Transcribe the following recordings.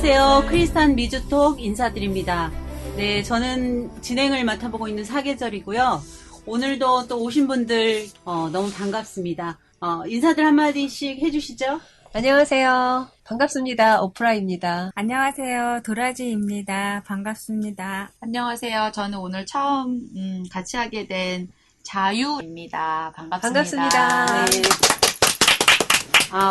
안녕하세요. 크리스탄 미주톡 인사드립니다. 네, 저는 진행을 맡아보고 있는 사계절이고요. 오늘도 또 오신 분들 너무 반갑습니다. 인사들 한마디씩 해주시죠. 안녕하세요. 반갑습니다. 오프라입니다. 안녕하세요. 도라지입니다. 반갑습니다. 안녕하세요. 저는 오늘 처음 같이 하게 된 자유입니다. 반갑습니다. 반갑습니다. 네.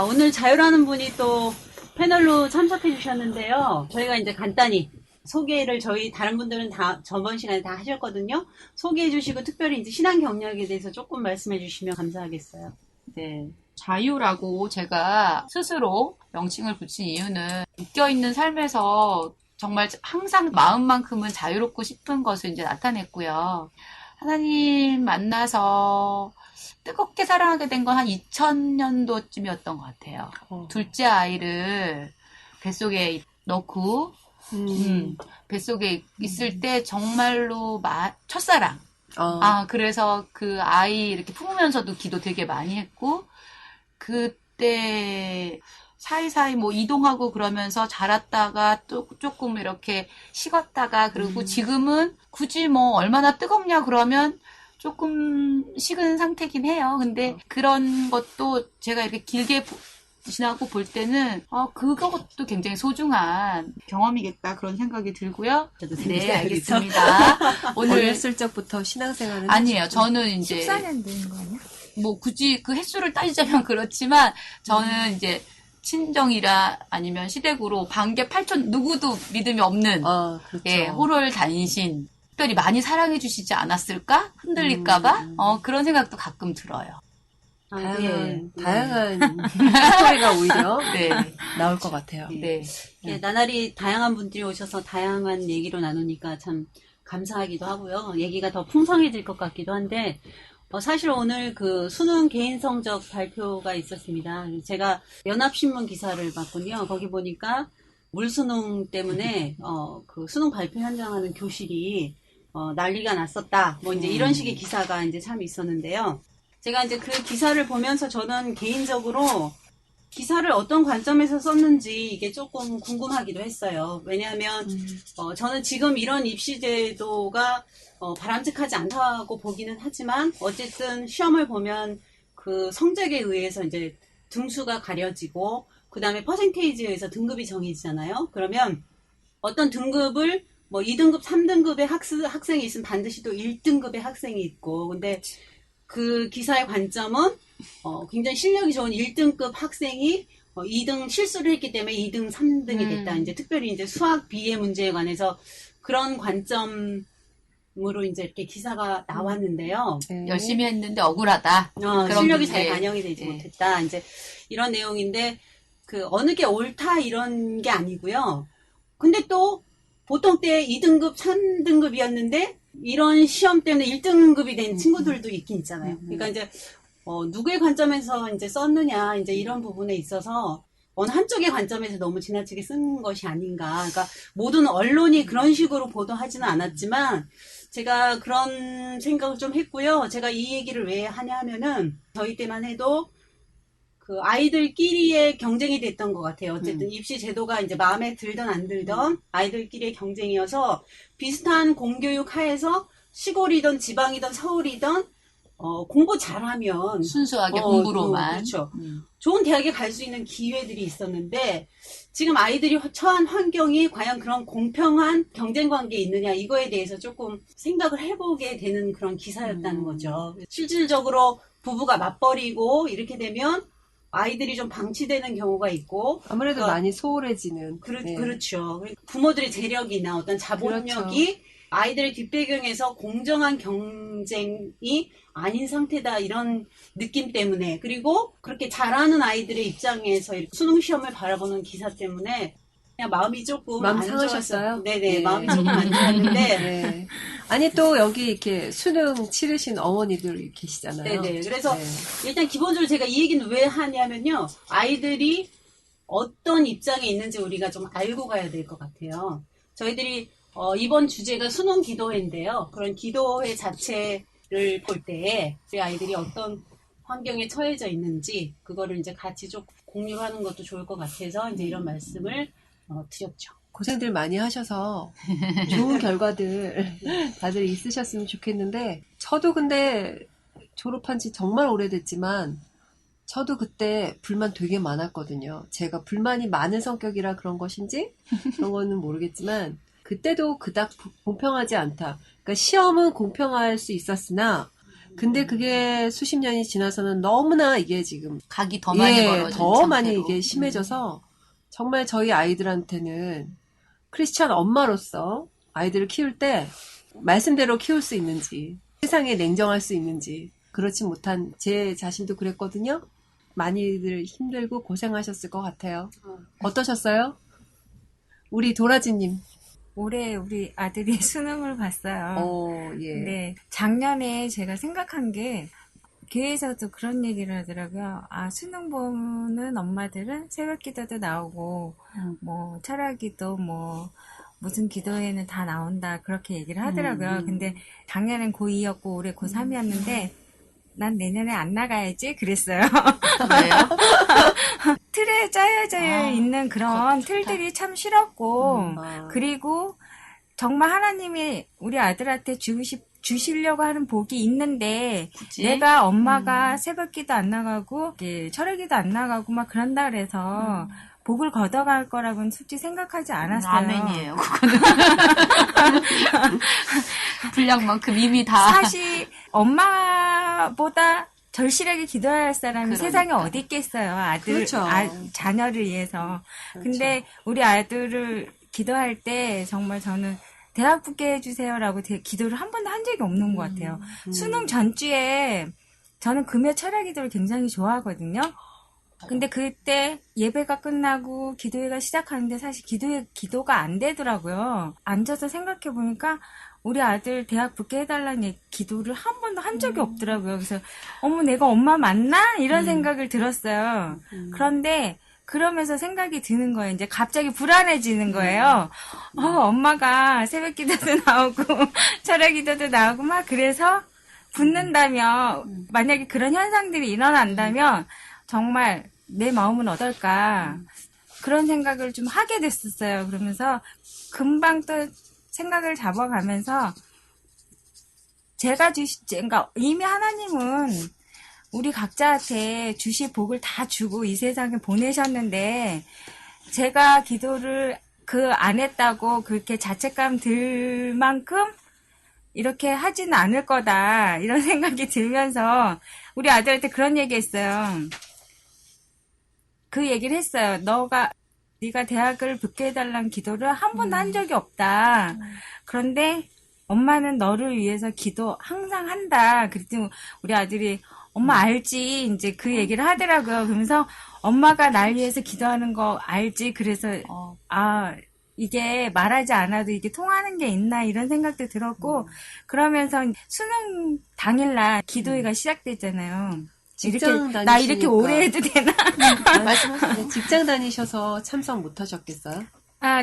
오늘 자유라는 분이 또 패널로 참석해 주셨는데요. 저희가 이제 간단히 소개를 저희 다른 분들은 다 저번 시간에 다 하셨거든요. 소개해 주시고 특별히 이제 신앙 경력에 대해서 조금 말씀해 주시면 감사하겠어요. 네. 자유라고 제가 스스로 명칭을 붙인 이유는 묶여있는 삶에서 정말 항상 마음만큼은 자유롭고 싶은 것을 이제 나타냈고요. 하나님 만나서 뜨겁게 사랑하게 된 건 한 2000년도쯤이었던 것 같아요. 둘째 아이를 뱃속에 넣고 뱃속에 있을 때 정말로 첫사랑. 그래서 그 아이 이렇게 품으면서도 기도 되게 많이 했고, 그때 사이사이 뭐 이동하고 그러면서 자랐다가 또 조금 이렇게 식었다가, 그리고 지금은 굳이 뭐 얼마나 뜨겁냐 그러면 조금 식은 상태긴 해요. 근데 그런 것도 제가 이렇게 길게 지나고 볼 때는 그것도 굉장히 소중한 경험이겠다 그런 생각이 들고요. 네, 알겠습니다. 오늘 어렸을 적부터 신앙생활은 아니에요. 저는 이제 14년 된 거 아니야? 뭐 굳이 그 횟수를 따지자면 그렇지만 저는 이제 친정이라 아니면 시댁으로 반개 8촌 누구도 믿음이 없는 그렇죠. 예, 호롤 단신 특별히 많이 사랑해 주시지 않았을까? 흔들릴까봐? 그런 생각도 가끔 들어요. 다양한 스토리가 오히려 네. 나올 것 같아요. 네. 예, 나날이 다양한 분들이 오셔서 다양한 얘기로 나누니까 참 감사하기도 하고요. 얘기가 더 풍성해질 것 같기도 한데, 사실 오늘 그 수능 개인 성적 발표가 있었습니다. 제가 연합신문 기사를 봤군요. 거기 보니까 물수능 때문에 그 수능 발표 현장하는 교실이 난리가 났었다. 뭐 이제 이런 식의 기사가 이제 참 있었는데요. 제가 이제 그 기사를 보면서 저는 개인적으로 기사를 어떤 관점에서 썼는지 이게 조금 궁금하기도 했어요. 왜냐하면 저는 지금 이런 입시제도가 바람직하지 않다고 보기는 하지만 어쨌든 시험을 보면 그 성적에 의해서 이제 등수가 가려지고 그 다음에 퍼센테이지에 의해서 등급이 정해지잖아요. 그러면 어떤 등급을 뭐 2등급, 3등급의 학생이 있으면 반드시 또 1등급의 학생이 있고, 근데 그 기사의 관점은 굉장히 실력이 좋은 1등급 학생이 2등 실수를 했기 때문에 2등, 3등이 됐다. 이제 특별히 이제 수학 비애 문제에 관해서 그런 관점으로 이제 이렇게 기사가 나왔는데요. 열심히 했는데 억울하다. 실력이 잘 반영이 되지 못했다. 이제 이런 내용인데 그 어느 게 옳다 이런 게 아니고요. 근데 또 보통 때 2등급, 3등급이었는데 이런 시험 때문에 1등급이 된 친구들도 있긴 있잖아요. 그러니까 이제 누구의 관점에서 이제 썼느냐 이제 이런 부분에 있어서 어느 한쪽의 관점에서 너무 지나치게 쓴 것이 아닌가. 그러니까 모든 언론이 그런 식으로 보도하지는 않았지만 제가 그런 생각을 좀 했고요. 제가 이 얘기를 왜 하냐 하면은 저희 때만 해도 그 아이들끼리의 경쟁이 됐던 것 같아요. 어쨌든 입시 제도가 이제 마음에 들던 안 들던 아이들끼리의 경쟁이어서 비슷한 공교육 하에서 시골이든 지방이든 서울이든 공부 잘하면 순수하게 공부로만 그렇죠. 좋은 대학에 갈 수 있는 기회들이 있었는데 지금 아이들이 처한 환경이 과연 그런 공평한 경쟁 관계에 있느냐 이거에 대해서 조금 생각을 해보게 되는 그런 기사였다는 거죠. 실질적으로 부부가 맞벌이고 이렇게 되면 아이들이 좀 방치되는 경우가 있고 아무래도 많이 소홀해지는 그렇죠. 부모들의 재력이나 어떤 자본력이 그렇죠. 아이들의 뒷배경에서 공정한 경쟁이 아닌 상태다 이런 느낌 때문에 그리고 그렇게 잘하는 아이들의 입장에서 수능 시험을 바라보는 기사 때문에 그냥 마음이 조금 마음 안 상하셨어요? 네네 마음이 조금 안 좋았는데 네. 아니 또 여기 이렇게 수능 치르신 어머니들 계시잖아요. 네네 그래서 일단 기본적으로 제가 이 얘기는 왜 하냐면요 아이들이 어떤 입장에 있는지 우리가 좀 알고 가야 될 것 같아요. 저희들이 이번 주제가 수능 기도회인데요. 그런 기도회 자체를 볼 때에 우리 아이들이 어떤 환경에 처해져 있는지 그거를 이제 같이 좀 공유하는 것도 좋을 것 같아서 이제 이런 말씀을 드렸죠. 고생들 많이 하셔서 좋은 결과들 다들 있으셨으면 좋겠는데, 저도 근데 졸업한 지 정말 오래됐지만, 저도 그때 불만 되게 많았거든요. 제가 불만이 많은 성격이라 그런 것인지, 그런 거는 모르겠지만, 그때도 그닥 공평하지 않다. 그러니까 시험은 공평할 수 있었으나, 근데 그게 수십 년이 지나서는 너무나 이게 지금 각이 더 많이 벌어진 더 많이 상태로. 이게 심해져서 정말 저희 아이들한테는 크리스찬 엄마로서 아이들을 키울 때 말씀대로 키울 수 있는지, 세상에 냉정할 수 있는지, 그렇지 못한 제 자신도 그랬거든요. 많이들 힘들고 고생하셨을 것 같아요. 어떠셨어요? 우리 도라지님. 올해 우리 아들이 수능을 봤어요. 예. 근데 작년에 제가 생각한 게 교회에서도 그런 얘기를 하더라고요. 아, 수능 보는 엄마들은 새벽 기도도 나오고 뭐 철야기도 뭐 무슨 기도회는 다 나온다 그렇게 얘기를 하더라고요. 근데 작년엔 고2였고 올해 고3이었는데 난 내년에 안 나가야지 그랬어요. 그래요? 틀에 짜여져 있는 그런 틀들이 참 싫었고 그리고 정말 하나님이 우리 아들한테 주시려고 하는 복이 있는데 굳이? 내가 엄마가 새벽기도 안 나가고 철회기도 안 나가고 막 그런다 그래서 복을 걷어갈 거라고는 솔직히 생각하지 않았어요. 아멘이에요. 그거는 분량만큼 이미 다 사실 엄마보다 절실하게 기도해야 할 사람이 그러니까. 세상에 어디 있겠어요. 아들, 그렇죠. 자녀를 위해서. 그렇죠. 근데 우리 아들을 기도할 때 정말 저는 대학 붙게 해주세요라고 기도를 한 번도 한 적이 없는 것 같아요. 수능 전주에 저는 금요 철야 기도를 굉장히 좋아하거든요. 근데 그때 예배가 끝나고 기도회가 시작하는데 사실 기도가 안 되더라고요. 앉아서 생각해 보니까 우리 아들 대학 붙게 해달라는 기도를 한 번도 한 적이 없더라고요. 그래서 어머 내가 엄마 맞나? 이런 생각을 들었어요. 그런데 그러면서 생각이 드는 거예요. 이제 갑자기 불안해지는 거예요. 엄마가 새벽 기도도 나오고 철야 기도도 나오고 막 그래서 붙는다면 만약에 그런 현상들이 일어난다면 정말 내 마음은 어떨까 그런 생각을 좀 하게 됐었어요. 그러면서 금방 또 생각을 잡아가면서 그러니까 이미 하나님은 우리 각자한테 주실 복을 다 주고 이 세상에 보내셨는데 제가 기도를 안 했다고 그렇게 자책감 들 만큼 이렇게 하지는 않을 거다 이런 생각이 들면서 우리 아들한테 그런 얘기 했어요. 그 얘기를 했어요. 네가 대학을 붙게 해달라는 기도를 한 번도 한 적이 없다. 그런데 엄마는 너를 위해서 기도 항상 한다. 그랬더니 우리 아들이 엄마 알지. 이제 그 얘기를 하더라고요. 그러면서 엄마가 날 위해서 기도하는 거 알지. 그래서 이게 말하지 않아도 이게 통하는 게 있나 이런 생각도 들었고 그러면서 수능 당일날 기도회가 시작됐잖아요. 나 이렇게 오래 해도 되나? 말씀하세요. 직장 다니셔서 참석 못 하셨겠어요?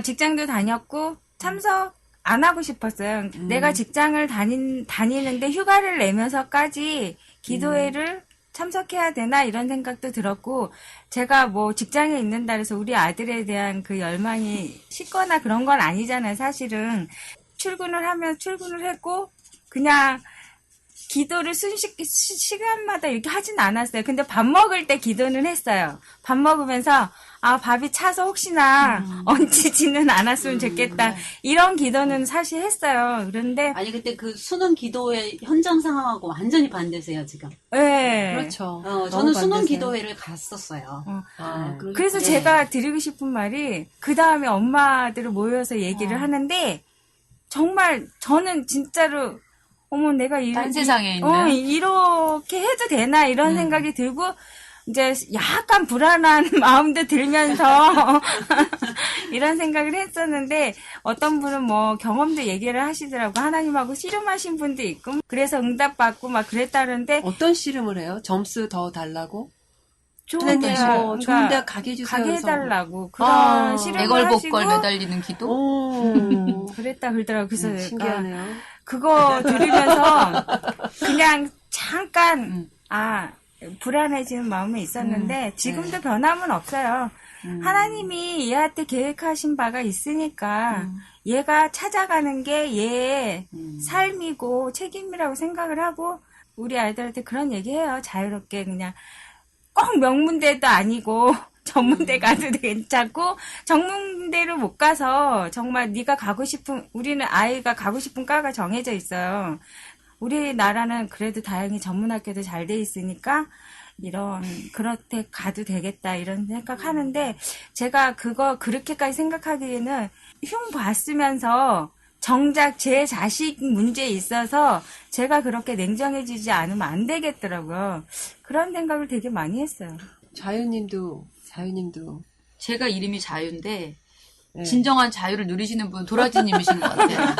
직장도 다녔고 참석 안 하고 싶었어요. 내가 직장을 다니는데 휴가를 내면서까지 기도회를 참석해야 되나 이런 생각도 들었고 제가 뭐 직장에 있는다 해서 우리 아들에 대한 그 열망이 식거나 그런 건 아니잖아요. 사실은 출근을 하면 출근을 했고 그냥 기도를 시간마다 이렇게 하진 않았어요. 근데 밥 먹을 때 기도는 했어요. 밥 먹으면서 밥이 차서 혹시나 얹히지는 않았으면 좋겠다. 이런 기도는 사실 했어요. 그런데 아니 그때 그 수능 기도회 현장 상황하고 완전히 반대세요 지금. 네. 그렇죠. 저는 수능 기도회를 갔었어요. 그래서 제가 드리고 싶은 말이 그 다음에 엄마들을 모여서 얘기를 하는데 정말 저는 진짜로 어머 내가 딴 세상에 있는 이렇게 해도 되나 이런 생각이 들고 이제 약간 불안한 마음도 들면서 이런 생각을 했었는데 어떤 분은 뭐 경험도 얘기를 하시더라고. 하나님하고 씨름하신 분도 있고 그래서 응답받고 막 그랬다는데 어떤 씨름을 해요? 점수 더 달라고? 좋은 데 좋은 데 가게 해주세요. 가게 해달라고 그런 씨름을 애걸복걸 하시고 매달리는 기도? 그랬다 그러더라고. 그래서 신기하네요. 그거 들으면서 그냥 잠깐 불안해지는 마음이 있었는데 지금도 변함은 없어요. 하나님이 얘한테 계획하신 바가 있으니까 얘가 찾아가는 게 얘의 삶이고 책임이라고 생각을 하고 우리 아이들한테 그런 얘기해요. 자유롭게 그냥 꼭 명문대도 아니고 전문대 가도 괜찮고 정문대를 못 가서 정말 네가 가고 싶은 우리는 아이가 가고 싶은 과가 정해져 있어요. 우리나라는 그래도 다행히 전문학교도 잘 돼 있으니까 그렇게 가도 되겠다 이런 생각하는데 제가 그거 그렇게까지 생각하기에는 흉 봤으면서 정작 제 자식 문제에 있어서 제가 그렇게 냉정해지지 않으면 안 되겠더라고요. 그런 생각을 되게 많이 했어요. 자유님도 제가 이름이 자유인데 네. 진정한 자유를 누리시는 분은 도라지님이신 것 같아요.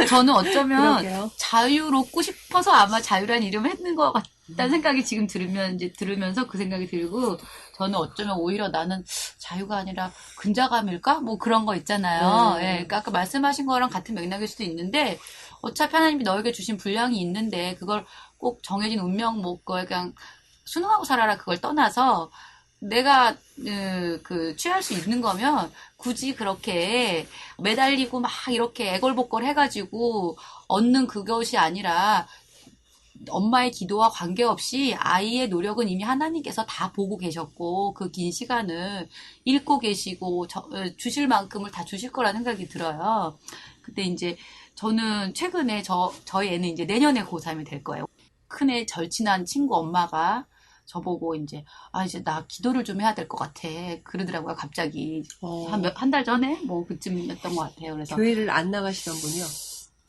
저는 어쩌면 그러게요. 자유롭고 싶어서 아마 자유라는 이름을 했는 것 같다는 생각이 지금 들으면서 그 생각이 들고 저는 어쩌면 오히려 나는 자유가 아니라 근자감일까? 뭐 그런 거 있잖아요. 예, 그러니까 아까 말씀하신 거랑 같은 맥락일 수도 있는데 어차피 하나님이 너에게 주신 분량이 있는데 그걸 꼭 정해진 운명 뭐 그걸 그냥 순응하고 살아라 그걸 떠나서 내가 취할 수 있는 거면 굳이 그렇게 매달리고 막 이렇게 애걸복걸 해가지고 얻는 그것이 아니라 엄마의 기도와 관계없이 아이의 노력은 이미 하나님께서 다 보고 계셨고 그 긴 시간을 읽고 계시고 주실 만큼을 다 주실 거라는 생각이 들어요. 근데 이제 저는 최근에 저희 애는 이제 내년에 고3이 될 거예요. 큰애 절친한 친구 엄마가 저보고 이제 나 기도를 좀 해야 될 것 같아 그러더라고요. 갑자기 한 달 전에 뭐 그쯤이었던 것 같아요. 그래서 교회를 안 나가시던 분이요.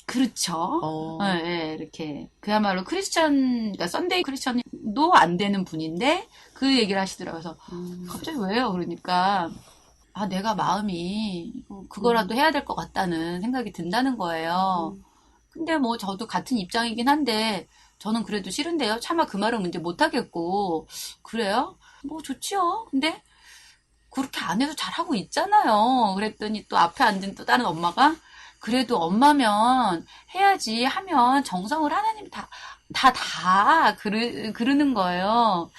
그렇죠. 네, 이렇게 그야말로 그러니까 썬데이 크리스천도 안 되는 분인데 그 얘기를 하시더라고요. 그래서 갑자기 왜요? 그러니까 내가 마음이 그거라도 해야 될 것 같다는 생각이 든다는 거예요. 근데 뭐 저도 같은 입장이긴 한데 저는 그래도 싫은데요. 차마 그 말은 이제 못하겠고 그래요? 뭐 좋지요. 근데 그렇게 안 해도 잘하고 있잖아요. 그랬더니 또 앞에 앉은 또 다른 엄마가 그래도 엄마면 해야지 하면 정성을 하나님이 그러는 거예요.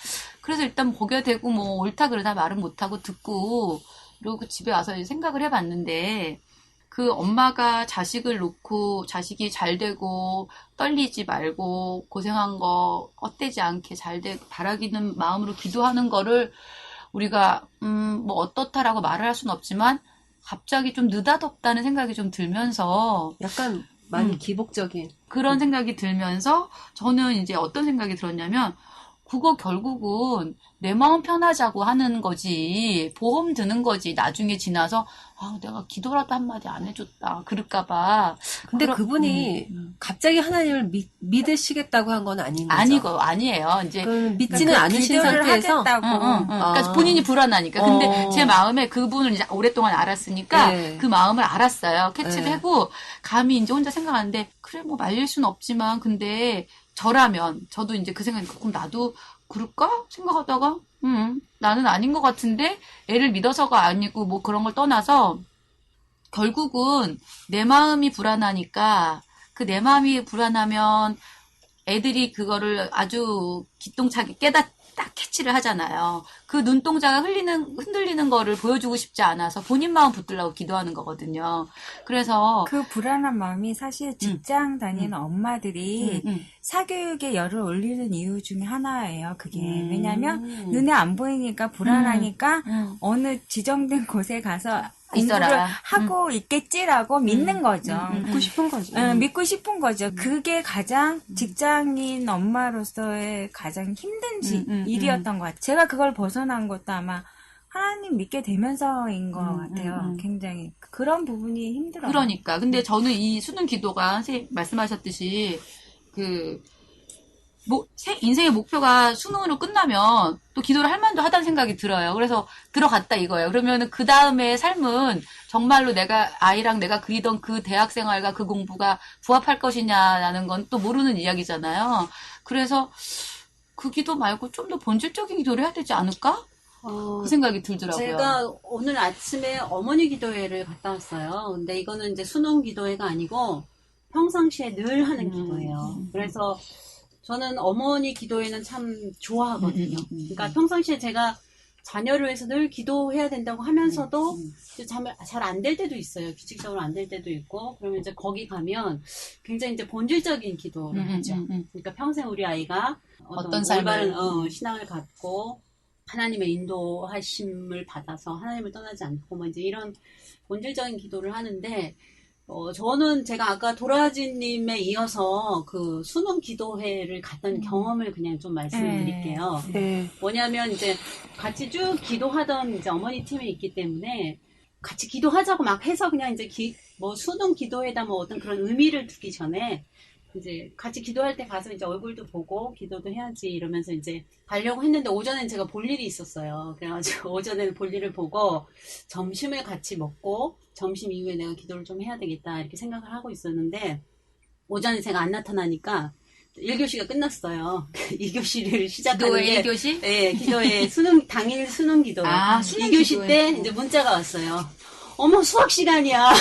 그래서 일단 보게 되고 뭐 옳다 그러다 말은 못하고 듣고 그리고 집에 와서 생각을 해봤는데 그 엄마가 자식을 놓고 자식이 잘 되고 떨리지 말고 고생한 거 헛되지 않게 잘 되고 바라기는 마음으로 기도하는 거를 우리가 뭐 어떻다라고 말을 할 수는 없지만 갑자기 좀 느닷없다는 생각이 좀 들면서 약간 많이 기복적인 그런 생각이 들면서 저는 이제 어떤 생각이 들었냐면 그거 결국은 내 마음 편하자고 하는 거지 보험 드는 거지 나중에 지나서 내가 기도라도 한마디 안 해줬다 그럴까봐. 근데 그분이 갑자기 하나님을 믿으시겠다고 한 건 아닌 거죠? 아니에요. 이제 믿지는 않으신 상태에서 그러니까 본인이 불안하니까. 근데 제 마음에 그분을 이제 오랫동안 알았으니까 그 마음을 알았어요. 캐치되고 감히 이제 혼자 생각하는데 그래 뭐 말릴 수는 없지만 근데 저도 이제 그 생각이 그럼 나도 그럴까 생각하다가 나는 아닌 것 같은데 애를 믿어서가 아니고 뭐 그런 걸 떠나서 결국은 내 마음이 불안하니까 그 내 마음이 불안하면 애들이 그거를 아주 기똥차게 딱 캐치를 하잖아요. 그 눈동자가 흔들리는 거를 보여주고 싶지 않아서 본인 마음 붙들라고 기도하는 거거든요. 그래서 그 불안한 마음이 사실 직장 다니는 엄마들이 사교육에 열을 올리는 이유 중에 하나예요. 그게 왜냐하면 눈에 안 보이니까 불안하니까 어느 지정된 곳에 가서 공부를 하고 있겠지라고 믿는 거죠. 믿고 싶은 거죠. 믿고 싶은 거죠. 그게 가장 직장인 엄마로서의 가장 힘든 일이었던 것 같아요. 제가 그걸 벗어난 것도 아마 하나님 믿게 되면서인 것 같아요. 굉장히 그런 부분이 힘들어요. 그러니까 근데 저는 이 수능 기도가 선생님 말씀하셨듯이 인생의 목표가 수능으로 끝나면 또 기도를 할 만도 하다는 생각이 들어요. 그래서 들어갔다 이거예요. 그러면은 그 다음의 삶은 정말로 아이랑 내가 그리던 그 대학 생활과 그 공부가 부합할 것이냐라는 건 또 모르는 이야기잖아요. 그래서 그 기도 말고 좀 더 본질적인 기도를 해야 되지 않을까? 그 생각이 들더라고요. 제가 오늘 아침에 어머니 기도회를 갔다 왔어요. 근데 이거는 이제 수능 기도회가 아니고 평상시에 늘 하는 기도예요. 그래서 저는 어머니 기도회는 참 좋아하거든요. 그러니까 평상시에 제가 자녀를 위해서 늘 기도해야 된다고 하면서도 잘 안 될 때도 있어요. 규칙적으로 안 될 때도 있고, 그러면 이제 거기 가면 굉장히 이제 본질적인 기도를 하죠. 그러니까 평생 우리 아이가 어떤 삶을 올바른 신앙을 갖고 하나님의 인도하심을 받아서 하나님을 떠나지 않고 뭐 이제 이런 본질적인 기도를 하는데, 저는 제가 아까 도라지님에 이어서 그 수능 기도회를 갔던 경험을 그냥 좀 말씀을 드릴게요. 네. 뭐냐면 이제 같이 쭉 기도하던 이제 어머니 팀이 있기 때문에 같이 기도하자고 막 해서 그냥 이제 뭐 수능 기도회다 뭐 어떤 그런 의미를 두기 전에 이제 같이 기도할 때 가서 이제 얼굴도 보고 기도도 해야지 이러면서 이제 가려고 했는데 오전엔 제가 볼 일이 있었어요. 그래가지고 오전에는 볼 일을 보고 점심을 같이 먹고 점심 이후에 내가 기도를 좀 해야 되겠다 이렇게 생각을 하고 있었는데 오전에 제가 안 나타나니까 1교시가 끝났어요. 2교시를 시작하는 기도회 게 1교시? 네, 기도회 당일 수능 기도. 수능 2교시 기도회. 때 이제 문자가 왔어요. 어머 수학 시간이야.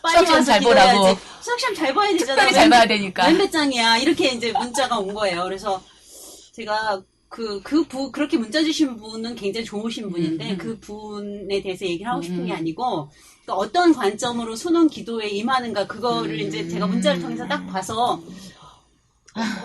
빨리 수학 시간 와서 잘 기도해야지. 보라고. 수학 시간 잘 봐야 되잖아. 특별히 잘 봐야 되니까. 몇 장이야. 이렇게 이제 문자가 온 거예요. 그래서 제가 그렇게 문자 주신 분은 굉장히 좋으신 분인데 그 분에 대해서 얘기를 하고 싶은 게 아니고 또 어떤 관점으로 수능 기도에 임하는가 그거를 이제 제가 문자를 통해서 딱 봐서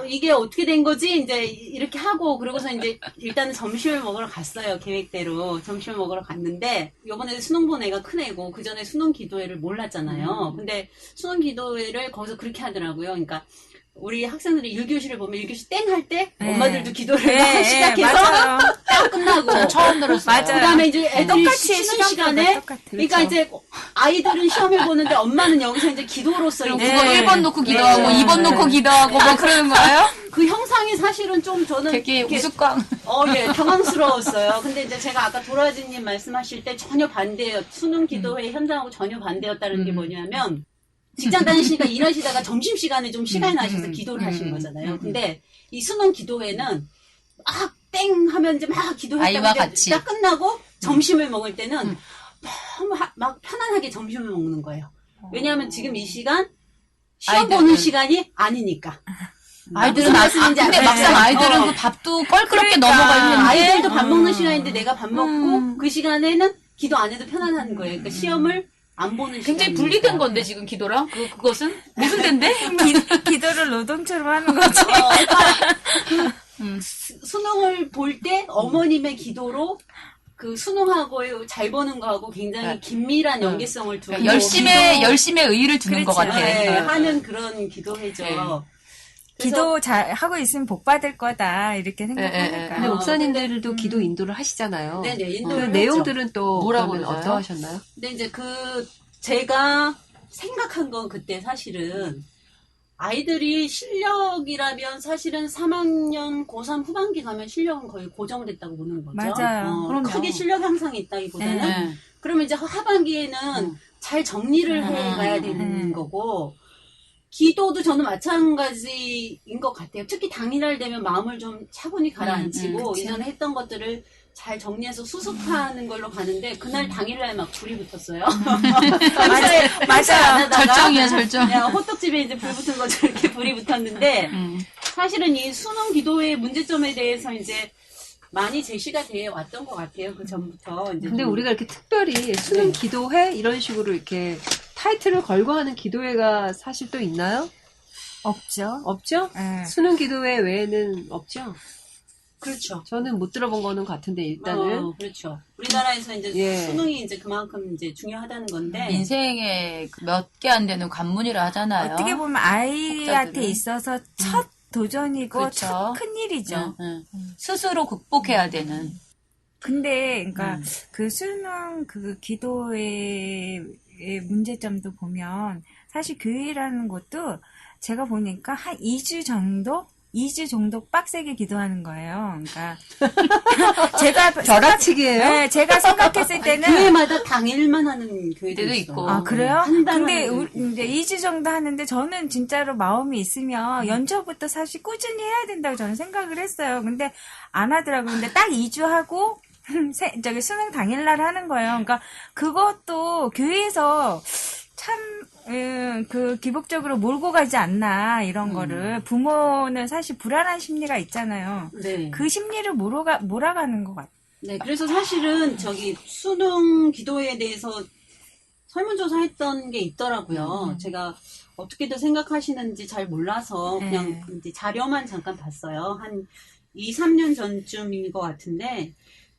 이게 어떻게 된 거지? 이제 이렇게 하고 그러고서 이제 일단은 점심을 먹으러 갔어요. 계획대로 점심을 먹으러 갔는데 요번에 수능 본 애가 큰 애고 그 전에 수능 기도회를 몰랐잖아요. 근데 수능 기도회를 거기서 그렇게 하더라고요. 그러니까 우리 학생들이 1교시를 보면 1교시 땡 할 때 엄마들도 기도를 막 시작해서 맞아요. 딱 끝나고 처음 들었어요. 맞아요. 그다음에 이제 애들이 똑같이 쉬는 시간에 똑같아. 그러니까 이제 아이들은 시험을 보는데 엄마는 여기서 이제 기도로서 그럼 이제 그거 1번 놓고 기도하고 네. 2번 놓고 기도하고 뭐 그러는 거예요? 그 형상이 사실은 좀 저는 되게 이렇게 우스꽝. 예, 당황스러웠어요. 근데 이제 제가 아까 도라지님 말씀하실 때 전혀 반대예요. 수능 기도회 현장하고 전혀 반대였다는 게 뭐냐면 직장 다니시니까 일하시다가 점심시간에 좀 시간이 나셔서 기도를 하신 거잖아요. 근데 이 수능 기도회는 막 땡 하면 이제 막 기도했다가 아이와 이제 같이. 딱 끝나고 점심을 먹을 때는 너무 막 편안하게 점심을 먹는 거예요. 왜냐하면 지금 이 시간 시험 아이들은- 보는 시간이 아니니까. 아이들은 무슨 말씀인지 근데 알아요. 막상 아이들은 어. 그 밥도 껄끄럽게 그러니까. 넘어갈 텐데 아이들도 밥 먹는 시간인데 내가 밥 먹고 그 시간에는 기도 안 해도 편안한 거예요. 그러니까 시험을 안 보는 굉장히 시간이니까. 분리된 건데 지금 기도랑 그것은 무슨 데인데? 기도를 노동처럼 하는 거지. 수능을 볼 때 어머님의 기도로 그 수능하고 잘 보는 거하고 굉장히 긴밀한 연계성을 두고 그러니까 열심의 의의를 두는 것 그렇죠. 같아. 네, 하는 그런 기도회죠. 네. 기도 잘 하고 있으면 복 받을 거다 이렇게 근데 생각하니까. 목사님들도 기도 인도를 하시잖아요. 네네, 그 인도를 했죠. 내용들은 또 뭐라고 그러면 그러세요? 어떠하셨나요? 근데 이제 제가 생각한 건 그때 사실은 아이들이 실력이라면 사실은 3학년 고3 후반기 가면 실력은 거의 고정됐다고 보는 거죠. 맞아요. 그럼요. 크게 실력 향상이 있다기보다는 네. 그러면 이제 하반기에는 잘 정리를 해가야 되는 음. 거고 기도도 저는 마찬가지인 것 같아요. 특히 당일날 되면 마음을 좀 차분히 가라앉히고 그치. 이전에 했던 것들을 잘 정리해서 수습하는 걸로 가는데 그날 당일날 막 불이 붙었어요. 맞아요. 절정이야 절정. 그냥 호떡집에 이제 불 붙은 것처럼 이렇게 불이 붙었는데 사실은 이 수능 기도의 문제점에 대해서 이제 많이 제시가 돼 왔던 것 같아요. 그 전부터. 이제 근데 좀. 우리가 이렇게 특별히 수능 기도회 이런 식으로 이렇게 타이틀을 걸고 하는 기도회가 사실 또 있나요? 없죠. 없죠? 네. 수능 기도회 외에는 없죠? 그렇죠. 저는 못 들어본 거는 같은데 일단은 그렇죠. 우리나라에서 이제 예. 수능이 이제 그만큼 이제 중요하다는 건데. 인생에 몇 개 안 되는 관문이라 하잖아요. 어떻게 보면 아이한테 학자들은. 있어서 첫 도전이고 그렇죠. 첫 큰일이죠. 스스로 극복해야 되는. 근데 그러니까 그 수능 그 기도의 문제점도 보면 사실 교회라는 것도 제가 보니까 한 2주 정도 빡세게 기도하는 거예요. 그러니까 제가 벼락치기예요? 네, 제가 생각했을 때는 교회마다 당일만 하는 교회도 때도 있어. 있고. 아, 그래요? 한 달만 근데 하는 이제 2주 정도 하는데 저는 진짜로 마음이 있으면 연초부터 사실 꾸준히 해야 된다고 저는 생각을 했어요. 근데 안 하더라고요. 근데 딱 2주 하고 저기 수능 당일날 하는 거예요. 그러니까 그것도 교회에서 참, 그, 기복적으로 몰고 가지 않나, 이런 거를. 부모는 사실 불안한 심리가 있잖아요. 네. 그 심리를 몰아가는 것 같아요. 네, 그래서 사실은 저기 수능 기도에 대해서 설문조사 했던 게 있더라고요. 제가 어떻게들 생각하시는지 잘 몰라서 그냥 이제 자료만 잠깐 봤어요. 한 2, 3년 전쯤인 것 같은데,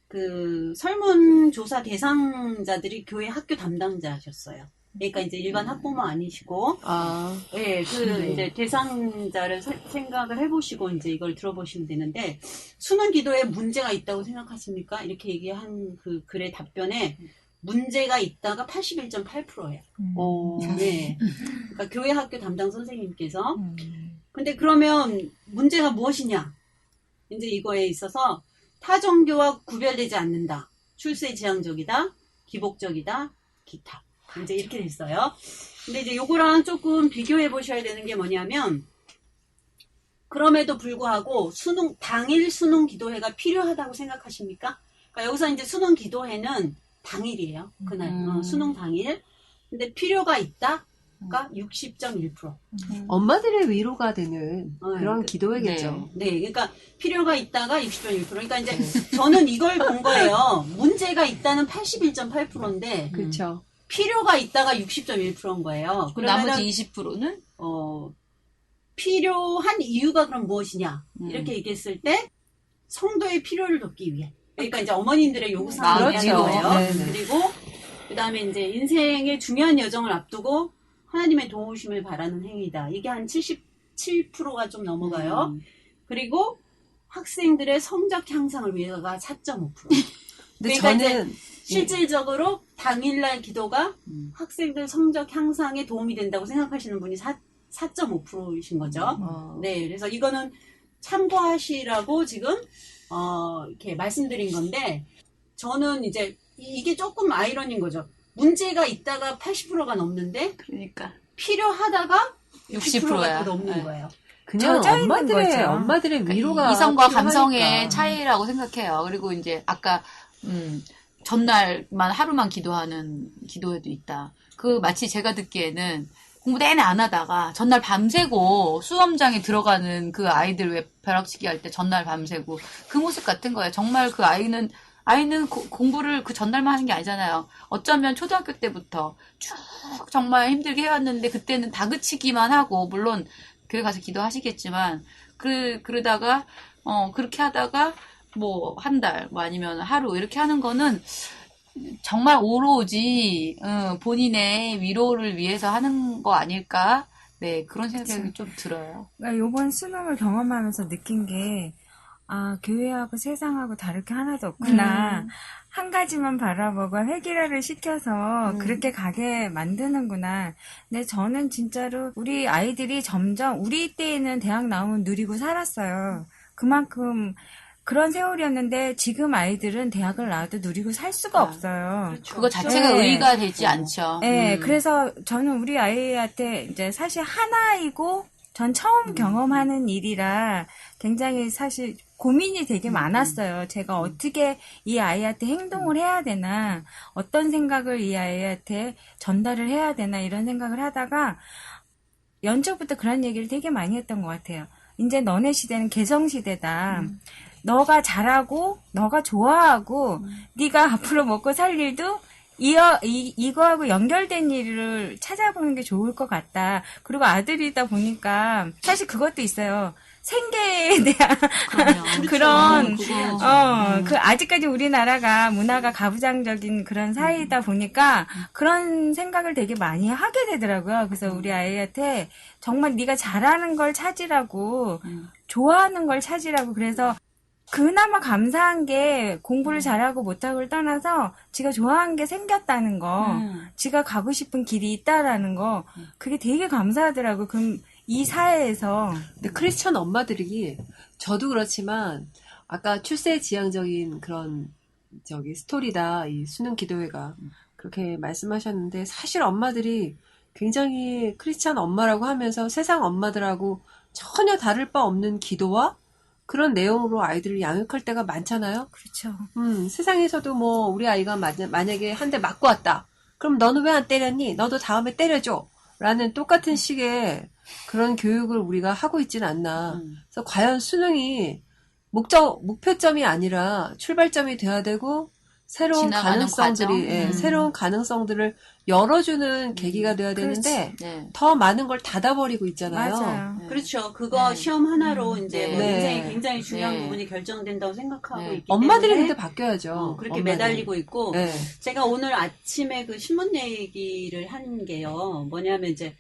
그 설문조사 대상자들이 교회 학교 담당자셨어요. 그러니까 이제 일반 학부모 아니시고, 아, 네, 네. 이제 대상자를 생각을 해보시고 이제 이걸 들어보시면 되는데, 수능 기도에 문제가 있다고 생각하십니까? 이렇게 얘기한 그 글의 답변에 문제가 있다가 81.8%예요. 어, 네. 그러니까 교회 학교 담당 선생님께서. 근데 그러면 문제가 무엇이냐? 이제 이거에 있어서 타종교와 구별되지 않는다. 출세 지향적이다. 기복적이다. 기타. 이제 이렇게 됐어요. 근데 이제 요거랑 조금 비교해 보셔야 되는 게 뭐냐면, 그럼에도 불구하고 당일 수능 기도회가 필요하다고 생각하십니까? 그러니까 여기서 이제 수능 기도회는 당일이에요. 그날 수능 당일. 근데 필요가 있다가 60.1%. 엄마들의 위로가 되는 그런 기도회겠죠. 네, 그러니까 필요가 있다가 60.1%. 그러니까 이제 저는 이걸 본 거예요. 문제가 있다는 81.8%인데 그렇죠. 필요가 있다가 60.1%인 거예요. 그러면은 나머지 20%는? 필요한 이유가 그럼 무엇이냐? 이렇게 얘기했을 때 성도의 필요를 돕기 위해. 그러니까 이제 어머님들의 요구사항을 그렇죠. 하는 거예요. 네네. 그리고 그다음에 이제 인생의 중요한 여정을 앞두고 하나님의 도우심을 바라는 행위다. 이게 한 77%가 좀 넘어가요. 그리고 학생들의 성적 향상을 위해서가 4.5%. 근데 그러니까 저는 실질적으로 당일날 기도가 학생들 성적 향상에 도움이 된다고 생각하시는 분이 4.5%이신 거죠. 네, 그래서 이거는 참고하시라고 지금 이렇게 말씀드린 건데, 저는 이제 이게 조금 아이러니인 거죠. 문제가 있다가 80%가 넘는데 그러니까. 필요하다가 60%가 60%야. 더 넘는 네. 거예요. 그냥 젖어 있는 엄마들의 거죠. 엄마들의 위로가 이성과 필요하니까. 감성의 차이라고 생각해요. 그리고 이제 아까 전날만 하루만 기도하는 기도회도 있다. 그 마치 제가 듣기에는 공부 내내 안 하다가 전날 밤새고 수험장에 들어가는 그 아이들 왜 벼락치기 할 때 전날 밤새고 그 모습 같은 거예요. 정말 그 아이는 공부를 그 전날만 하는 게 아니잖아요. 어쩌면 초등학교 때부터 쭉 정말 힘들게 해왔는데 그때는 다그치기만 하고, 물론 교회 가서 기도하시겠지만 그러다가 그렇게 하다가 뭐 한 달, 뭐 아니면 하루 이렇게 하는 거는 정말 오로지 본인의 위로를 위해서 하는 거 아닐까? 네, 그런 생각이 좀 들어요. 그러니까 요번 수능을 경험하면서 느낀 게, 아, 교회하고 세상하고 다를 게 하나도 없구나. 한 가지만 바라보고 획일화를 시켜서 그렇게 가게 만드는구나. 근데 저는 진짜로 우리 아이들이 점점, 우리 때에는 대학 나오면 누리고 살았어요. 그만큼 그런 세월이었는데 지금 아이들은 대학을 나와도 누리고 살 수가 없어요. 그거 자체가 네. 의의가 되지 않죠. 네, 그래서 저는 우리 아이한테 이제 사실 하나이고 전 처음 경험하는 일이라 굉장히 사실 고민이 되게 많았어요. 제가 어떻게 이 아이한테 행동을 해야 되나, 어떤 생각을 이 아이한테 전달을 해야 되나 이런 생각을 하다가 연초부터 그런 얘기를 되게 많이 했던 것 같아요. 이제 너네 시대는 개성 시대다. 너가 잘하고 너가 좋아하고 네가 앞으로 먹고 살 일도 이거하고 연결된 일을 찾아보는 게 좋을 것 같다. 그리고 아들이다 보니까 사실 그것도 있어요. 생계에 대한 그런 그 아직까지 우리나라가 문화가 가부장적인 그런 사회이다 보니까 그런 생각을 되게 많이 하게 되더라고요. 그래서 우리 아이한테 정말 네가 잘하는 걸 찾으라고, 좋아하는 걸 찾으라고. 그래서 그나마 감사한 게 공부를 잘하고 못하고를 떠나서 지가 좋아하는 게 생겼다는 거, 지가 가고 싶은 길이 있다라는 거, 그게 되게 감사하더라고요. 그럼 이 사회에서. 근데 크리스천 엄마들이, 저도 그렇지만 아까 출세 지향적인 그런 스토리다, 이 수능 기도회가 그렇게 말씀하셨는데, 사실 엄마들이 굉장히 크리스천 엄마라고 하면서 세상 엄마들하고 전혀 다를 바 없는 기도와 그런 내용으로 아이들을 양육할 때가 많잖아요. 그렇죠. 세상에서도 뭐 우리 아이가 만약에 한 대 맞고 왔다. 그럼 너는 왜 안 때렸니? 너도 다음에 때려줘. 라는 똑같은 식의 그런 교육을 우리가 하고 있지는 않나. 그래서 과연 수능이 목표점이 아니라 출발점이 돼야 되고, 새로운 지나가는 가능성들이, 과정? 예, 새로운 가능성들을 열어주는 계기가 돼야 되는데, 네. 더 많은 걸 닫아버리고 있잖아요. 맞아요. 네. 그렇죠. 그거 네. 시험 하나로 이제 뭐 네. 인생이 굉장히 중요한 네. 부분이 결정된다고 생각하고 네. 있기 엄마들이 때문에 근데 바뀌어야죠. 그렇게 엄마들이. 매달리고 있고 네. 제가 오늘 아침에 그 신문 얘기를 한 게요. 뭐냐면 이제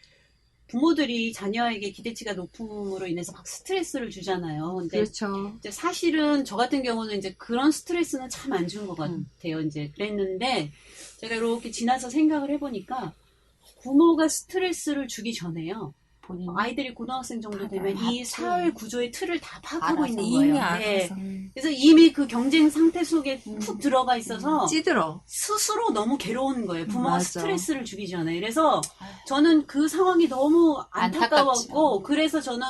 부모들이 자녀에게 기대치가 높음으로 인해서 막 스트레스를 주잖아요. 근데 그렇죠. 이제 사실은 저 같은 경우는 이제 그런 스트레스는 참 안 주는 것 같아요. 이제 그랬는데 제가 이렇게 지나서 생각을 해보니까 부모가 스트레스를 주기 전에요. 본인 아이들이 고등학생 정도 되면 다 이 사회 구조의 틀을 다 파악하고 알아서. 있는 이미 거예요. 알아서. 그래서 이미 그 경쟁 상태 속에 푹 들어가 있어서 찌들어. 스스로 너무 괴로운 거예요. 부모가 맞아. 스트레스를 주기 전에. 그래서 저는 그 상황이 너무 안타까웠고 안타깝죠. 그래서 저는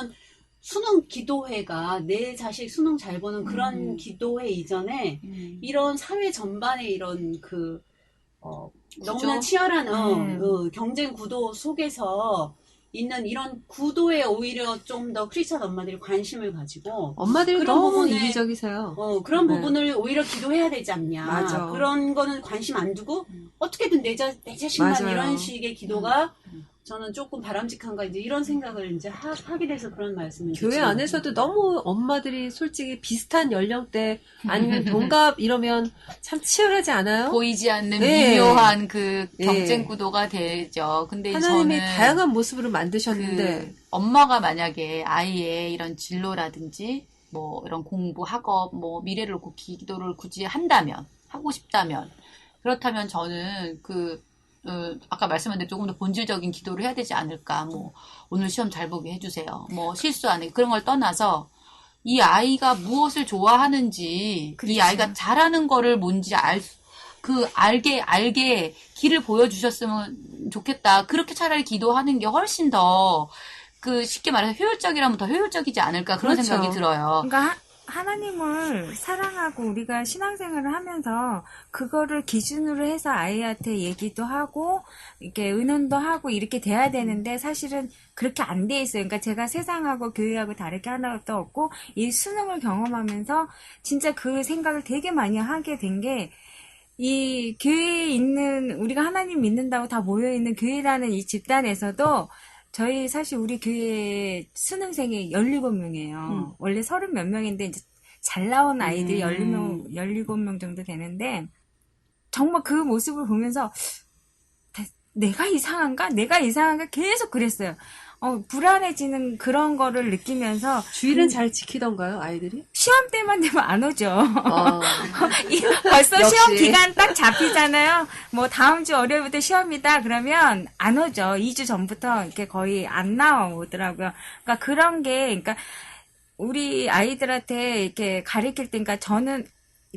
수능 기도회가 내 자식 수능 잘 보는 그런 기도회 이전에 이런 사회 전반의 이런 그 너무나 치열한 경쟁 구도 속에서 있는 이런 구도에 오히려 좀 더 크리스찬 엄마들이 관심을 가지고 엄마들이 그런 너무 부분에- 이기적이세요. 그런 네. 부분을 오히려 기도해야 되지 않냐. 맞아. 그런 거는 관심 안 두고 어떻게든 내 자신만 맞아요. 이런 식의 기도가 저는 조금 바람직한가 이제 이런 생각을 이제 하게 돼서 그런 말씀을 교회 드리는 안에서도 너무 엄마들이 솔직히 비슷한 연령대 아니면 동갑 이러면 참 치열하지 않아요? 보이지 않는 네. 미묘한 그 네. 경쟁 구도가 되죠. 근데 하나님이 저는 다양한 모습으로 만드셨는데 그 엄마가 만약에 아이의 이런 진로라든지 뭐 이런 공부, 학업, 뭐 미래를 놓고 기도를 굳이 한다면 하고 싶다면 그렇다면 저는 아까 말씀한 대로 조금 더 본질적인 기도를 해야 되지 않을까. 뭐 오늘 시험 잘 보게 해주세요. 뭐 실수 안 해. 그런 걸 떠나서 이 아이가 무엇을 좋아하는지 이 그렇죠. 아이가 잘하는 거를 뭔지 알게 길을 보여주셨으면 좋겠다. 그렇게 차라리 기도하는 게 훨씬 더 쉽게 말해서 효율적이라면 더 효율적이지 않을까 그런 그렇죠. 생각이 들어요. 그러니까 하나님을 사랑하고 우리가 신앙생활을 하면서 그거를 기준으로 해서 아이한테 얘기도 하고 이렇게 의논도 하고 이렇게 돼야 되는데 사실은 그렇게 안 돼 있어요. 그러니까 제가 세상하고 교회하고 다르게 하나도 없고 이 수능을 경험하면서 진짜 그 생각을 되게 많이 하게 된 게 이 교회에 있는 우리가 하나님 믿는다고 다 모여있는 교회라는 이 집단에서도 저희 사실 우리 교회 수능생이 17명이에요. 원래 30 몇 명인데 이제 잘 나온 아이들이 17명 정도 되는데 정말 그 모습을 보면서 내가 이상한가? 계속 그랬어요. 불안해지는 그런 거를 느끼면서 주일은 잘 지키던가요, 아이들이? 시험 때만 되면 안 오죠. 벌써 역시. 시험 기간 딱 잡히잖아요. 뭐 다음 주 월요일부터 시험이다 그러면 안 오죠. 2주 전부터 이렇게 거의 안 나오더라고요. 그러니까 그런 게 그러니까 우리 아이들한테 이렇게 가르칠 때 그러니까 저는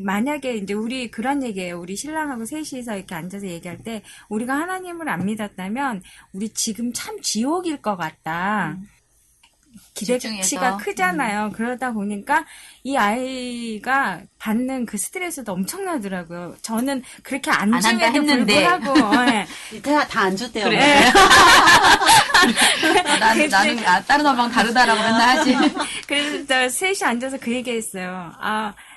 만약에 이제 우리 그런 얘기예요. 우리 신랑하고 셋이서 이렇게 앉아서 얘기할 때 우리가 하나님을 안 믿었다면 우리 지금 참 지옥일 것 같다. 기대치가 집중해서. 크잖아요. 그러다 보니까 이 아이가 받는 그 스트레스도 엄청나더라고요. 저는 그렇게 안 안 한다 줌에도 했는데. 불구하고 예. 다 안 줬대요. 그래. 나는 다른 엄마랑 다르다라고 맨날 하지. 그래서 저 셋이 앉아서 그 얘기했어요.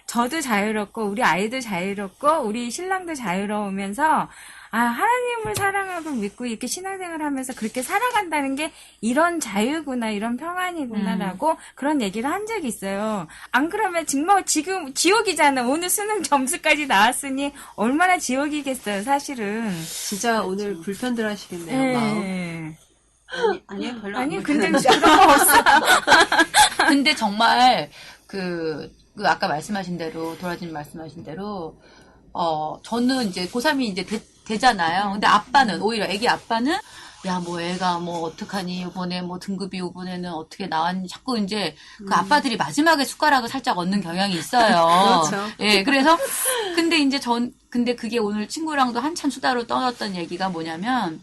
저도 자유롭고 우리 아이도 자유롭고 우리 신랑도 자유로우면서 하나님을 사랑하고 믿고 이렇게 신앙생활을 하면서 그렇게 살아간다는 게 이런 자유구나, 이런 평안이구나라고 그런 얘기를 한 적이 있어요. 안 그러면 정말 지금 지옥이잖아. 오늘 수능 점수까지 나왔으니 얼마나 지옥이겠어요, 사실은. 진짜 오늘 불편들 하시겠네요, 마음. 네. 아니요, 별로 아니, 안 근데 불편해요. 그런 거 없어. 근데 정말 아까 말씀하신 대로 도라지님 말씀하신 대로 저는 이제 고3이 이제 되잖아요. 근데 아빠는 오히려 애기 아빠는 야 뭐 애가 뭐 어떡하니 이번에 뭐 등급이 이번에는 어떻게 나왔니 자꾸 이제 그 아빠들이 마지막에 숟가락을 살짝 얹는 경향이 있어요. 그렇죠. 예, 그래서 근데 그게 오늘 친구랑도 한참 수다로 떠났던 얘기가 뭐냐면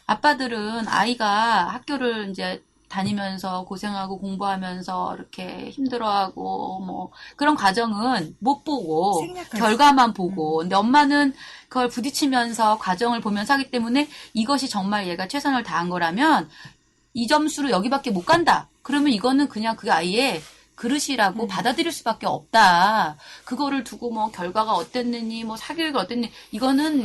아빠들은 아이가 학교를 이제 다니면서 고생하고 공부하면서 이렇게 힘들어하고 뭐 그런 과정은 못 보고 생략하지. 결과만 보고 근데 엄마는 그걸 부딪히면서 과정을 보면서 하기 때문에 이것이 정말 얘가 최선을 다한 거라면 이 점수로 여기밖에 못 간다. 그러면 이거는 그냥 그 아이의 그릇이라고 받아들일 수밖에 없다. 그거를 두고 뭐 결과가 어땠느니 뭐 사교육이 어땠느니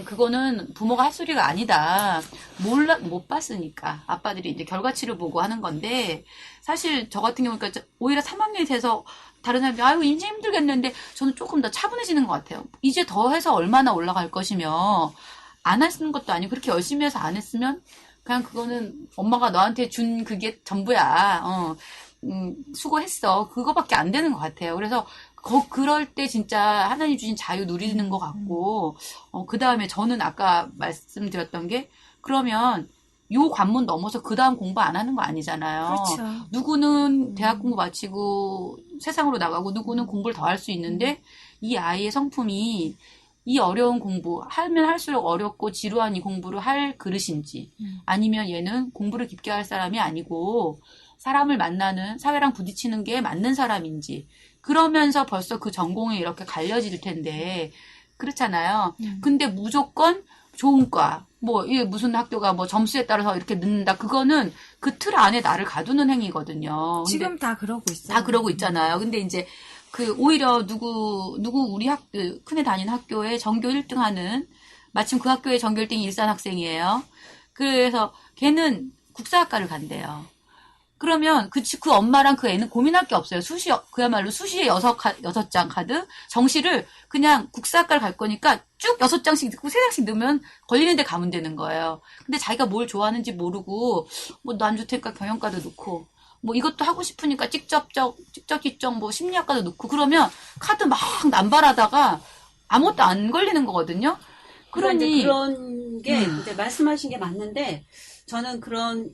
그거는 부모가 할 소리가 아니다. 못 봤으니까 아빠들이 이제 결과치를 보고 하는 건데 사실 저 같은 경우는 오히려 3학년이 돼서 다른 사람들이 아유 인지 힘들겠는데 저는 조금 더 차분해지는 것 같아요. 이제 더 해서 얼마나 올라갈 것이며 안 하시는 것도 아니고 그렇게 열심히 해서 안 했으면 그냥 그거는 엄마가 너한테 준 그게 전부야. 수고했어. 그거밖에 안 되는 것 같아요. 그래서 그럴 때 진짜 하나님 주신 자유 누리는 것 같고 그 다음에 저는 아까 말씀드렸던 게 그러면 요 관문 넘어서 그 다음 공부 안 하는 거 아니잖아요. 그렇죠. 누구는 대학 공부 마치고 세상으로 나가고 누구는 공부를 더 할 수 있는데 이 아이의 성품이 이 어려운 공부 하면 할수록 어렵고 지루한 이 공부를 할 그릇인지 아니면 얘는 공부를 깊게 할 사람이 아니고 사람을 만나는 사회랑 부딪히는 게 맞는 사람인지 그러면서 벌써 그 전공이 이렇게 갈려질 텐데 그렇잖아요. 근데 무조건 좋은 과 뭐 이게 무슨 학교가 뭐 점수에 따라서 이렇게 늦는다. 그거는 그 틀 안에 나를 가두는 행위거든요. 근데 지금 다 그러고 있어요. 다 그러고 있잖아요. 근데 이제 오히려 누구 우리 큰애 다니는 학교에 전교 1등 하는 마침 그 학교의 전교 1등이 일산 학생이에요. 그래서 걔는 국사학과를 간대요. 그러면 그 엄마랑 그 애는 고민할 게 없어요. 그야말로 수시에 6장 카드, 정시를 그냥 국사학과를 갈 거니까 쭉 6장씩 넣고 3장씩 넣으면 걸리는 데 가면 되는 거예요. 근데 자기가 뭘 좋아하는지 모르고, 뭐, 난 좋을 테니까 경영과도 넣고, 뭐, 이것도 하고 싶으니까 직접 뭐, 심리학과도 넣고, 그러면 카드 막 남발하다가 아무것도 안 걸리는 거거든요. 그러니 그런 게 이제 말씀하신 게 맞는데 저는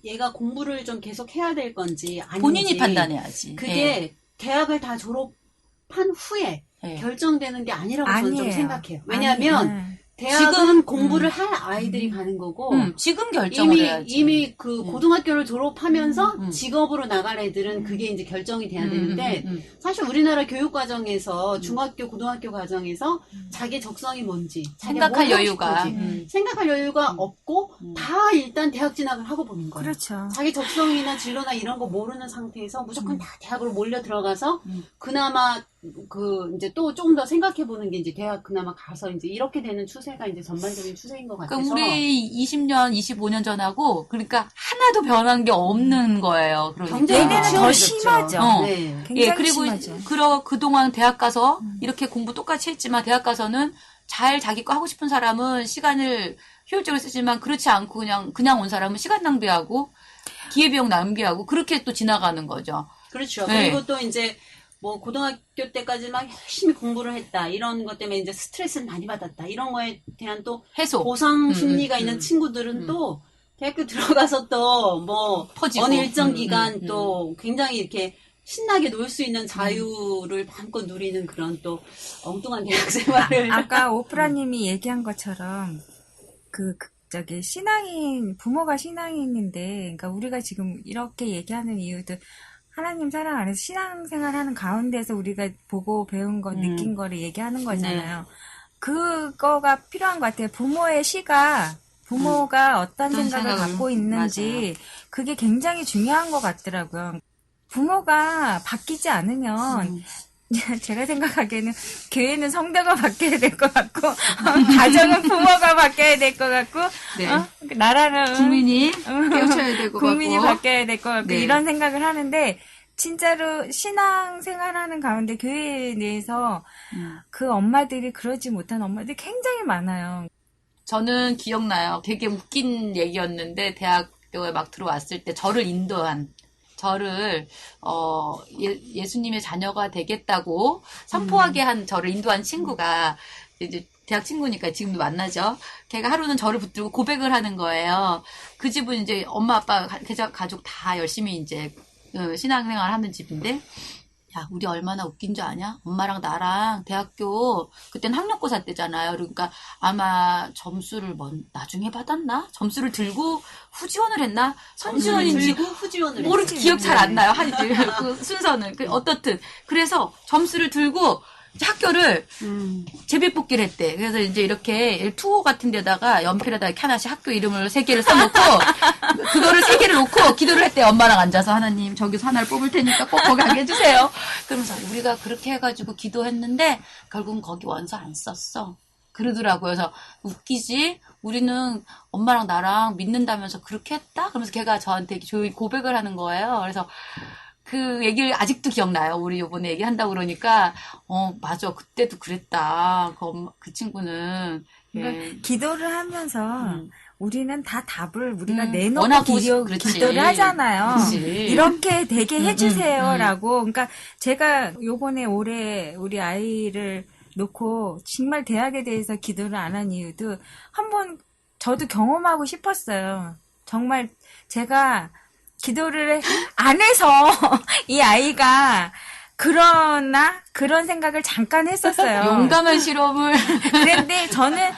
얘가 공부를 좀 계속 해야 될 건지 아닌지 본인이 판단해야지. 그게 대학을 다 졸업한 후에 결정되는 게 아니라고 저는 좀 생각해요. 왜냐하면 대학은 지금 공부를 할 아이들이 가는 거고 지금 결정을 해야지. 이미 그 고등학교를 졸업하면서 직업으로 나갈 애들은 그게 이제 결정이 돼야 되는데 사실 우리나라 교육 과정에서 중학교 고등학교 과정에서 자기 적성이 뭔지 생각할 여유가 생각할 여유가 없고 다 일단 대학 진학을 하고 보는 거예요. 그렇죠. 자기 적성이나 진로나 이런 거 모르는 상태에서 무조건 다 대학으로 몰려 들어가서 그나마 이제 또 조금 더 생각해 보는 게 이제 대학 그나마 가서 이제 이렇게 되는 추세가 이제 전반적인 추세인 것 같아서. 그러니까 우리 20년, 25년 전하고 그러니까 하나도 변한 게 없는 거예요. 그러니까. 얘네는 더 심하죠. 네. 굉장히 그리고 심하죠. 그동안 대학 가서 이렇게 공부 똑같이 했지만 대학 가서는 잘 자기 거 하고 싶은 사람은 시간을 효율적으로 쓰지만 그렇지 않고 그냥 온 사람은 시간 낭비하고 기회비용 낭비하고 그렇게 또 지나가는 거죠. 그렇죠. 네. 그리고 또 이제 뭐 고등학교 때까지 막 열심히 공부를 했다 이런 것 때문에 이제 스트레스를 많이 받았다 이런 거에 대한 또 해소 보상 심리가 있는 친구들은 또 대학교 들어가서 또 뭐 어느 일정 기간 또 굉장히 이렇게 신나게 놀 수 있는 자유를 마음껏 누리는 그런 또 엉뚱한 대학 생활을 아까 오프라님이 얘기한 것처럼 부모가 신앙인인데, 그러니까 우리가 지금 이렇게 얘기하는 이유도 하나님 사랑 안에서 신앙생활 하는 가운데서 우리가 보고 배운 거, 느낀 거를 얘기하는 거잖아요. 그거가 필요한 것 같아요. 부모가 어떤 생각을 갖고 있는지, 그게 굉장히 중요한 것 같더라고요. 부모가 바뀌지 않으면, 제가 생각하기에는 교회는 성도가 바뀌어야 될 것 같고 가정은 부모가 바뀌어야 될 것 같고 나라는 국민이 깨우쳐야 될 것 같고 국민이 바뀌어야 될 것 같고 네. 이런 생각을 하는데 진짜로 신앙생활하는 가운데 교회 내에서 그 엄마들이 그러지 못한 엄마들이 굉장히 많아요. 저는 기억나요. 되게 웃긴 얘기였는데 대학교에 막 들어왔을 때 저를 예수님의 자녀가 되겠다고 선포하게 한 저를 인도한 친구가 이제 대학 친구니까 지금도 만나죠. 걔가 하루는 저를 붙들고 고백을 하는 거예요. 그 집은 이제 엄마 아빠 가족 다 열심히 이제 신앙생활 하는 집인데 야, 우리 얼마나 웃긴 줄 아냐? 엄마랑 나랑 대학교, 그땐 학력고사 때잖아요. 그러니까 아마 점수를 나중에 받았나? 점수를 들고 후지원을 했나? 선지원인지. 들고 후지원을 모르게 기억 잘 안 나요. 그 순서는. 어떻든. 그래서 점수를 들고 이제 학교를 제비뽑기를 했대. 그래서 이제 이렇게 투어 같은 데다가 연필에다 이렇게 하나씩 학교 이름을 3개를 써놓고 그거를 3개를 놓고 기도를 했대. 엄마랑 앉아서 하나님 저기서 하나를 뽑을 테니까 꼭 거기 하게 해주세요. 그러면서 우리가 그렇게 해가지고 기도했는데 결국은 거기 원서 안 썼어. 그러더라고요. 그래서 웃기지? 우리는 엄마랑 나랑 믿는다면서 그렇게 했다? 그러면서 걔가 저한테 조용히 고백을 하는 거예요. 그래서 그 얘기를 아직도 기억나요. 우리 요번에 얘기한다고 그러니까 맞아. 그때도 그랬다. 그 친구는. 그러니까 기도를 하면서 우리는 다 답을 우리가 워낙 내놓고 그렇지. 기도를 하잖아요. 그렇지. 이렇게 되게 해주세요라고. 그러니까 제가 요번에 올해 우리 아이를 놓고 정말 대학에 대해서 기도를 안 한 이유도 한번 저도 경험하고 싶었어요. 정말 제가 기도를 안 해서 이 아이가 그런 생각을 잠깐 했었어요. 용감한 실험을. 그런데 저는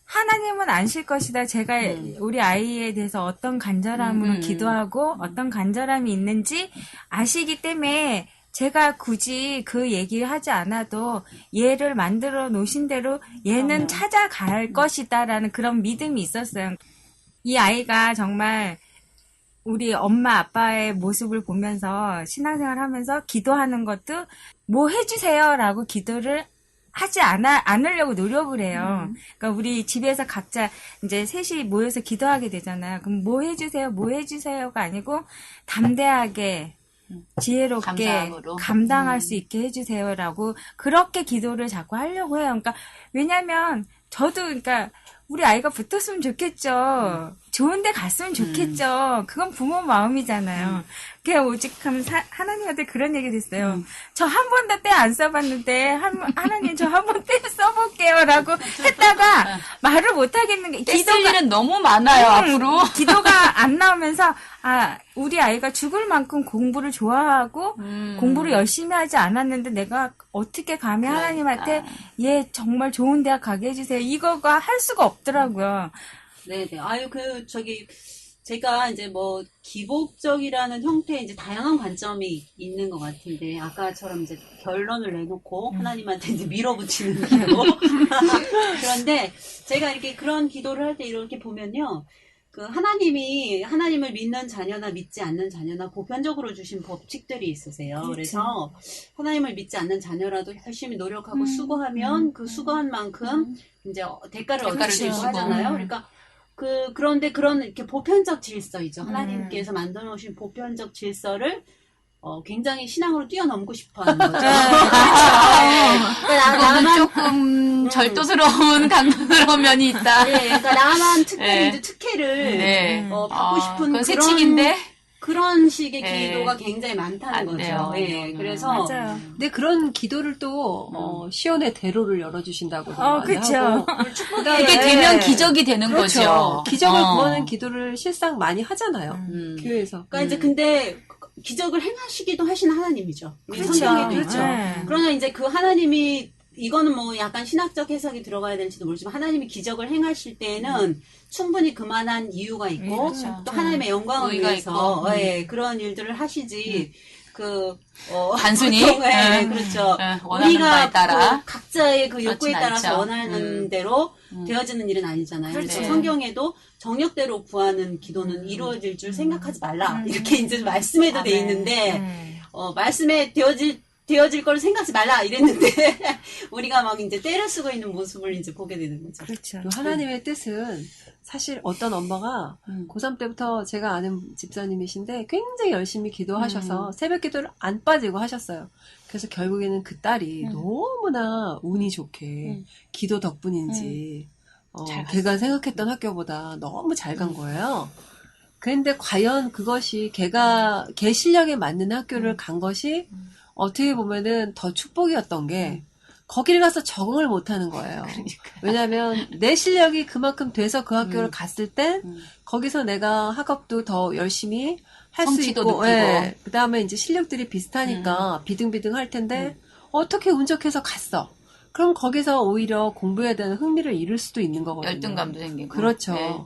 하나님은 아실 것이다. 제가 우리 아이에 대해서 어떤 간절함으로 기도하고 어떤 간절함이 있는지 아시기 때문에 제가 굳이 그 얘기를 하지 않아도 얘를 만들어 놓으신 대로 얘는 찾아갈 것이다라는 그런 믿음이 있었어요. 이 아이가 정말 우리 엄마 아빠의 모습을 보면서 신앙생활 하면서 기도하는 것도 뭐 해주세요라고 기도를 하지 않으려고 노력을 해요. 그러니까 우리 집에서 각자 이제 셋이 모여서 기도하게 되잖아요. 그럼 뭐 해주세요가 아니고 담대하게 지혜롭게 감사함으로. 감당할 수 있게 해주세요라고 그렇게 기도를 자꾸 하려고 해요. 그러니까 왜냐면 저도 그러니까 우리 아이가 붙었으면 좋겠죠. 좋은 데 갔으면 좋겠죠. 그건 부모 마음이잖아요. 그냥 오직 하나님한테 그런 얘기 됐어요. 저 한 번도 때 안 써봤는데 하나님 저 한 번 때 써볼게요 라고 했다가 말을 못하겠는 게 쓸 일은 너무 많아요. 앞으로. 기도가 안 나오면서 우리 아이가 죽을 만큼 공부를 좋아하고 공부를 열심히 하지 않았는데 내가 어떻게 감히 하나님한테 얘 정말 좋은 대학 가게 해주세요. 이거가 할 수가 없더라고요. 네네. 제가 이제 뭐, 기복적이라는 형태의 이제 다양한 관점이 있는 것 같은데, 아까처럼 이제 결론을 내놓고 하나님한테 이제 밀어붙이는 기도. 그런데 제가 이렇게 그런 기도를 할 때 이렇게 보면요. 그 하나님을 믿는 자녀나 믿지 않는 자녀나 보편적으로 주신 법칙들이 있으세요. 그렇죠. 그래서 하나님을 믿지 않는 자녀라도 열심히 노력하고 수고하면 그 수고한 만큼 이제 대가를 얻을 수 그렇죠. 하잖아요. 맞아요. 그러니까 그런데 그런 이렇게 보편적 질서이죠. 하나님께서 만들어 놓으신 보편적 질서를 굉장히 신앙으로 뛰어넘고 싶어 하는 거죠. 그거는 조금 절도스러운 강도스러운 면이 있다. 네, 그러니까 나만 특별히 네. 이제 특혜를 네. 받고 싶은 그건 새칙인데. 그런 식의 네. 기도가 굉장히 많다는 안 거죠. 돼요. 예, 그래서 맞아요. 근데 그런 기도를 또 시온의 대로를 열어주신다고 그쵸. 하고 축복의 그게 되면 기적이 되는 그렇죠. 거죠. 기적을 구하는 기도를 실상 많이 하잖아요. 교회에서. 그러니까 이제 근데 기적을 행하시기도 하신 하나님이죠. 그렇죠. 성경에도 그렇죠. 있죠. 네. 그러나 이제 그 하나님이 이거는 뭐 약간 신학적 해석이 들어가야 될지도 모르지만 하나님이 기적을 행하실 때에는 충분히 그만한 이유가 있고 그렇죠. 또 하나님의 영광을 의의가 위해서 있고. 예, 그런 일들을 하시지 단순히? 보통, 예, 그렇죠. 원하는 바에 따라. 그 각자의 그 그렇진 욕구에 따라서 않죠. 원하는 대로 되어지는 일은 아니잖아요. 그렇죠. 그래서 성경에도 정력대로 구하는 기도는 이루어질 줄 생각하지 말라 이렇게 이제 말씀에도 돼 있는데 말씀에 되어질 걸 생각하지 말라 이랬는데 우리가 막 이제 때를 쓰고 있는 모습을 이제 보게 되는 거죠. 그렇죠. 하나님의 뜻은 사실 어떤 엄마가 고3 때부터 제가 아는 집사님이신데 굉장히 열심히 기도하셔서 새벽 기도를 안 빠지고 하셨어요. 그래서 결국에는 그 딸이 너무나 운이 좋게 기도 덕분인지 걔가 생각했던 학교보다 너무 잘 간 거예요. 그런데 과연 그것이 걔 실력에 맞는 학교를 간 것이 어떻게 보면은 더 축복이었던 게 거기를 가서 적응을 못하는 거예요. 왜냐하면 내 실력이 그만큼 돼서 그 학교를 갔을 때 거기서 내가 학업도 더 열심히 할 수 성취도 있고, 느끼고. 그 다음에 이제 실력들이 비슷하니까 비등비등 할 텐데 어떻게 운 좋게서 갔어? 그럼 거기서 오히려 공부에 대한 흥미를 잃을 수도 있는 거거든요. 열등감도 생기고. 그렇죠. 네.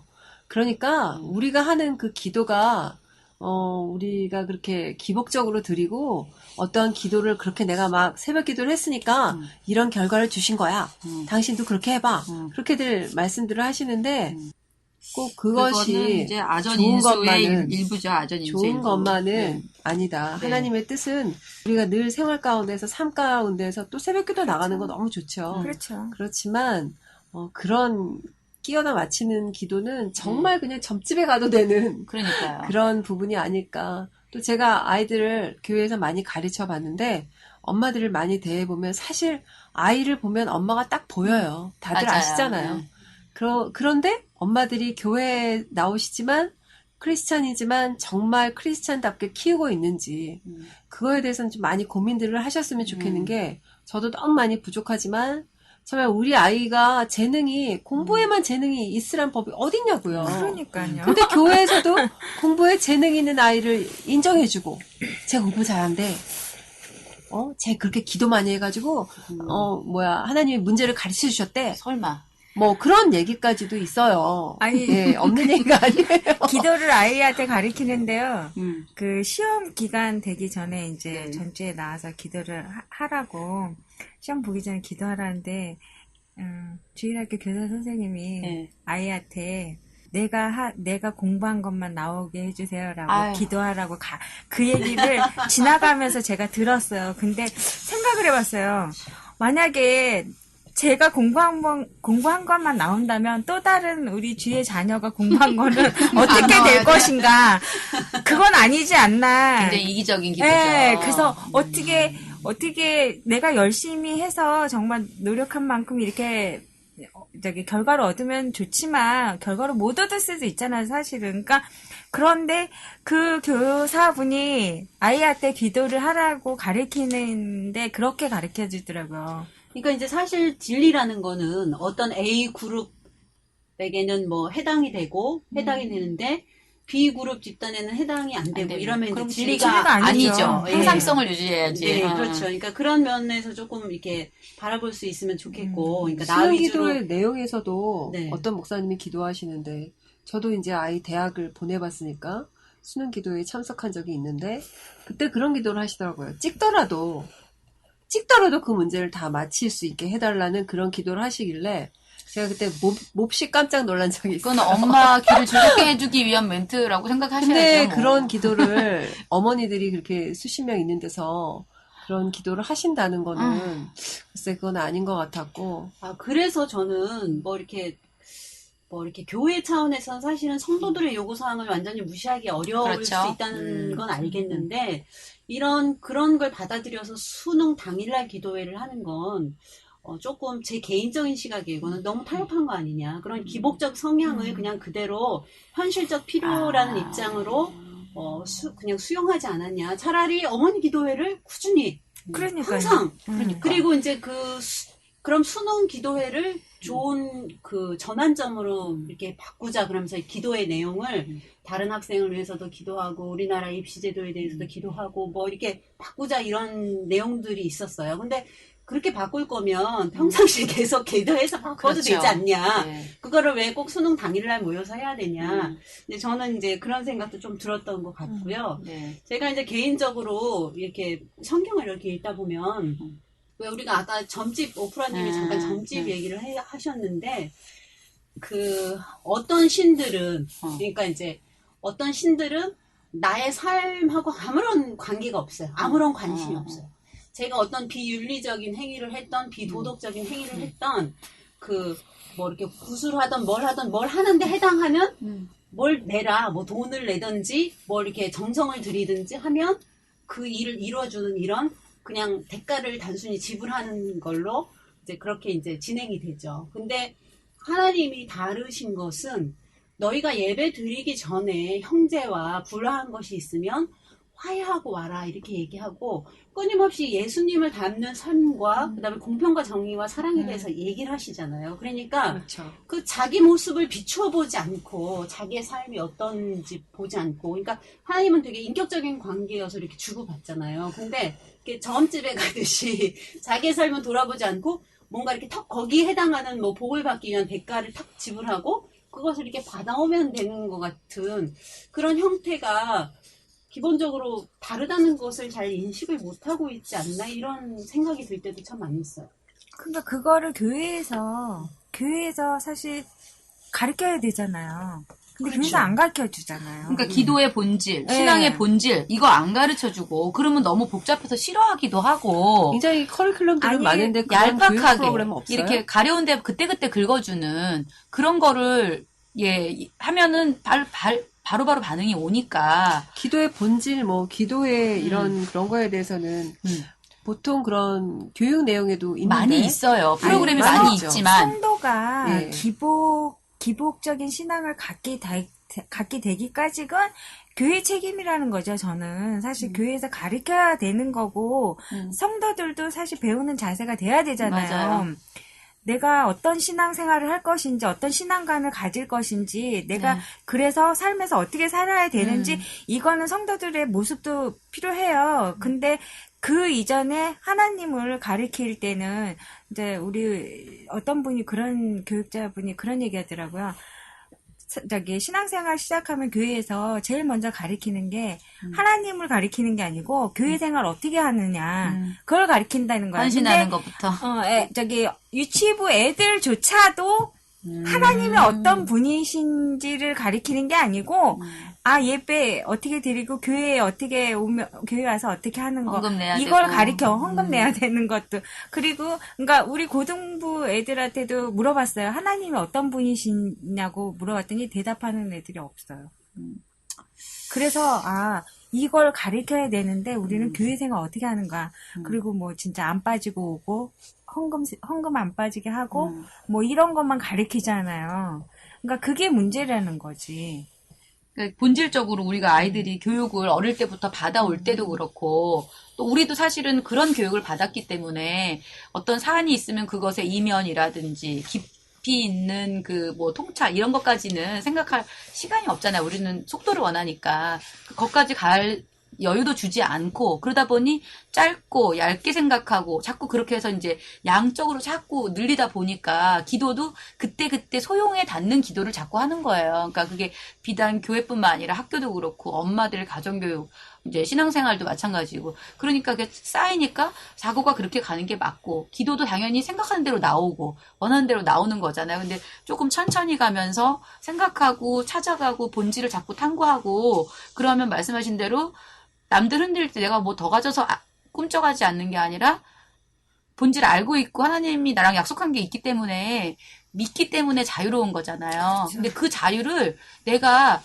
그러니까 우리가 하는 그 기도가 우리가 그렇게 기복적으로 드리고 어떠한 기도를 그렇게 내가 막 새벽 기도를 했으니까 이런 결과를 주신 거야. 당신도 그렇게 해봐. 그렇게들 말씀들을 하시는데 꼭 그거는 그것이 이제 아전 좋은 인수의 것만은 일부죠. 아전 인수 좋은 일부. 것만은 네. 아니다. 네. 하나님의 뜻은 우리가 늘 생활 가운데서 삶 가운데서 또 새벽 기도 나가는 건 너무 좋죠. 그렇죠. 그렇지만 그런 끼어다 맞히는 기도는 정말 그냥 점집에 가도 되는 그러니까요. 그런 부분이 아닐까. 또 제가 아이들을 교회에서 많이 가르쳐 봤는데 엄마들을 많이 대해보면 사실 아이를 보면 엄마가 딱 보여요. 다들 맞아요. 아시잖아요. 네. 그런데 엄마들이 교회에 나오시지만 크리스찬이지만 정말 크리스찬답게 키우고 있는지 그거에 대해서는 좀 많이 고민들을 하셨으면 좋겠는 게 저도 너무 많이 부족하지만 정말 우리 아이가 공부에만 재능이 있으란 법이 어딨냐고요. 그러니까요. 근데 교회에서도 공부에 재능 있는 아이를 인정해주고, 쟤 공부 잘한대. 쟤 그렇게 기도 많이 해가지고, 하나님이 문제를 가르쳐 주셨대. 설마. 뭐 그런 얘기까지도 있어요. 아니. 네, 없는 얘기가 아니에요. 기도를 아이한테 가르치는데요. 음. 그 시험 기간 되기 전에 이제 네. 전주에 나와서 기도를 하라고 시험 보기 전에 기도하라는데 주일학교 교사 선생님이 네. 아이한테 내가 공부한 것만 나오게 해주세요라고 아유. 기도하라고 그 얘기를 지나가면서 제가 들었어요. 근데 생각을 해봤어요. 만약에 제가 공부한 것만 나온다면 또 다른 우리 주위의 자녀가 공부한 거는 어떻게 될 것인가? 그건 아니지 않나. 굉장히 이기적인 기도죠. 네, 그래서 어떻게 내가 열심히 해서 정말 노력한 만큼 이렇게 결과를 얻으면 좋지만 결과를 못 얻을 수도 있잖아요, 사실은. 그러니까 그런데 그 교사분이 아이한테 기도를 하라고 가르치는데 그렇게 가르쳐 주더라고요. 그러니까 이제 사실 진리라는 거는 어떤 A 그룹에게는 뭐 해당이 되는데 B 그룹 집단에는 해당이 안 되고 이러면 이제 그럼 진리가 아니죠. 아니죠. 예. 항상성을 유지해야지. 네, 그렇죠. 그러니까 그런 면에서 조금 이렇게 바라볼 수 있으면 좋겠고, 그러니까 나 신앙 위주로 기도의 내용에서도 네. 어떤 목사님이 기도하시는데 저도 이제 아이 대학을 보내봤으니까 수능 기도에 참석한 적이 있는데 그때 그런 기도를 하시더라고요. 찍더라도 그 문제를 다 마칠 수 있게 해달라는 그런 기도를 하시길래 제가 그때 몹시 깜짝 놀란 적이 있어요. 그건 엄마 귀를 즐겁게 해주기 위한 멘트라고 생각하셔야죠. 근데 뭐. 그런 기도를 어머니들이 그렇게 수십 명 있는 데서 그런 기도를 하신다는 거는 글쎄 그건 아닌 것 같았고. 그래서 저는 뭐 이렇게 교회 차원에서는 사실은 성도들의 요구사항을 완전히 무시하기 어려울 그렇죠. 수 있다는 건 알겠는데, 그런 걸 받아들여서 수능 당일날 기도회를 하는 건, 조금 제 개인적인 시각에 이거는 너무 타협한 거 아니냐. 그런 기복적 성향을 그냥 그대로 현실적 필요라는 입장으로, 그냥 수용하지 않았냐. 차라리 어머니 기도회를 꾸준히, 그러니까요. 항상, 그러니까. 그리고 이제 그럼 수능 기도회를 좋은 전환점으로 이렇게 바꾸자 그러면서 기도의 내용을 다른 학생을 위해서도 기도하고 우리나라 입시제도에 대해서도 기도하고 뭐 이렇게 바꾸자 이런 내용들이 있었어요. 근데 그렇게 바꿀 거면 평상시에 계속 기도해서 바꿔도 그렇죠. 되지 않냐. 네. 그거를 왜 꼭 수능 당일날 모여서 해야 되냐. 근데 저는 이제 그런 생각도 좀 들었던 것 같고요. 네. 제가 이제 개인적으로 이렇게 성경을 이렇게 읽다 보면 왜 우리가 아까 점집 오프라님이 잠깐 점집 얘기를 하셨는데 어떤 신들은 그러니까 이제 어떤 신들은 나의 삶하고 아무런 관계가 없어요. 아무런 관심이 없어요. 제가 어떤 비윤리적인 행위를 했던 비도덕적인 행위를 했던 뭐 이렇게 구술하던 뭘 하던 뭘 하는데 해당하면 뭘 내라 뭐 돈을 내든지 뭘 이렇게 정성을 들이든지 하면 그 일을 이루어주는 이런 그냥 대가를 단순히 지불하는 걸로 이제 그렇게 이제 진행이 되죠. 근데 하나님이 다르신 것은 너희가 예배 드리기 전에 형제와 불화한 것이 있으면 화해하고 와라 이렇게 얘기하고 끊임없이 예수님을 닮는 삶과 그다음에 공평과 정의와 사랑에 대해서 얘기를 하시잖아요. 그러니까 그렇죠. 자기 모습을 비추어 보지 않고 자기의 삶이 어떤지 보지 않고 그러니까 하나님은 되게 인격적인 관계여서 이렇게 주고받잖아요. 근데 이렇게 점집에 가듯이 자기의 삶은 돌아보지 않고 뭔가 이렇게 턱 거기에 해당하는 뭐 복을 받기 위한 대가를 탁 지불하고 그것을 이렇게 받아오면 되는 것 같은 그런 형태가 기본적으로 다르다는 것을 잘 인식을 못하고 있지 않나 이런 생각이 들 때도 참 많이 있어요. 그러니까 그거를 교회에서 사실 가르쳐야 되잖아요. 근데 그렇죠. 교회에서 안 가르쳐 주잖아요. 그러니까 기도의 본질, 네. 신앙의 본질 이거 안 가르쳐주고 그러면 너무 복잡해서 싫어하기도 하고 굉장히 커리큘럼들은 아니, 많은데 그런 교육 얄팍하게 프로그램 없어요? 이렇게 가려운데 그때그때 긁어주는 그런 거를 하면은 바로바로 반응이 오니까 기도의 본질, 뭐 기도의 이런 그런 거에 대해서는 보통 그런 교육 내용에도 있는데 많이 있어요. 프로그램이 많이 많이 있죠. 있지만 성도가 예. 기복적인 신앙을 갖게 되기까지가 교회 책임이라는 거죠. 저는 사실 교회에서 가르쳐야 되는 거고 성도들도 사실 배우는 자세가 돼야 되잖아요. 맞아요. 내가 어떤 신앙생활을 할 것인지, 어떤 신앙관을 가질 것인지, 내가 네. 그래서 삶에서 어떻게 살아야 되는지, 이거는 성도들의 모습도 필요해요. 근데 그 이전에 하나님을 가리킬 때는, 이제 우리 어떤 분이 그런 교육자분이 그런 얘기 하더라고요. 신앙생활 시작하면 교회에서 제일 먼저 가리키는 게 하나님을 가리키는 게 아니고 교회 생활 어떻게 하느냐 그걸 가리킨다는 거예요. 헌신하는 근데 것부터. 유치부 애들조차도 하나님이 어떤 분이신지를 가리키는 게 아니고 예배 어떻게 드리고 교회에 어떻게 오면 교회 와서 어떻게 하는 거 헌금 내야 이걸 되고. 가리켜 헌금 내야 되는 것도 그리고 그러니까 우리 고등부 애들한테도 물어봤어요. 하나님이 어떤 분이시냐고 물어봤더니 대답하는 애들이 없어요. 그래서 이걸 가리켜야 되는데 우리는 교회 생활 어떻게 하는가 그리고 뭐 진짜 안 빠지고 오고 헌금 안 빠지게 하고 뭐 이런 것만 가리키잖아요. 그러니까 그게 문제라는 거지. 그러니까 본질적으로 우리가 아이들이 교육을 어릴 때부터 받아올 때도 그렇고 또 우리도 사실은 그런 교육을 받았기 때문에 어떤 사안이 있으면 그것의 이면이라든지 깊이 있는 그 뭐 통찰 이런 것까지는 생각할 시간이 없잖아요. 우리는 속도를 원하니까 그것까지 갈 여유도 주지 않고 그러다 보니 짧고 얇게 생각하고 자꾸 그렇게 해서 이제 양적으로 자꾸 늘리다 보니까 기도도 그때그때 소용에 닿는 기도를 자꾸 하는 거예요. 그러니까 그게 비단 교회뿐만 아니라 학교도 그렇고 엄마들 가정교육 이제 신앙생활도 마찬가지고 그러니까 그게 쌓이니까 사고가 그렇게 가는 게 맞고 기도도 당연히 생각하는 대로 나오고 원하는 대로 나오는 거잖아요. 근데 조금 천천히 가면서 생각하고 찾아가고 본질을 자꾸 탐구하고 그러면 말씀하신 대로 남들 흔들 때 내가 뭐 더 가져서 꿈쩍하지 않는 게 아니라 본질을 알고 있고 하나님이 나랑 약속한 게 있기 때문에 믿기 때문에 자유로운 거잖아요. 근데 그 자유를 내가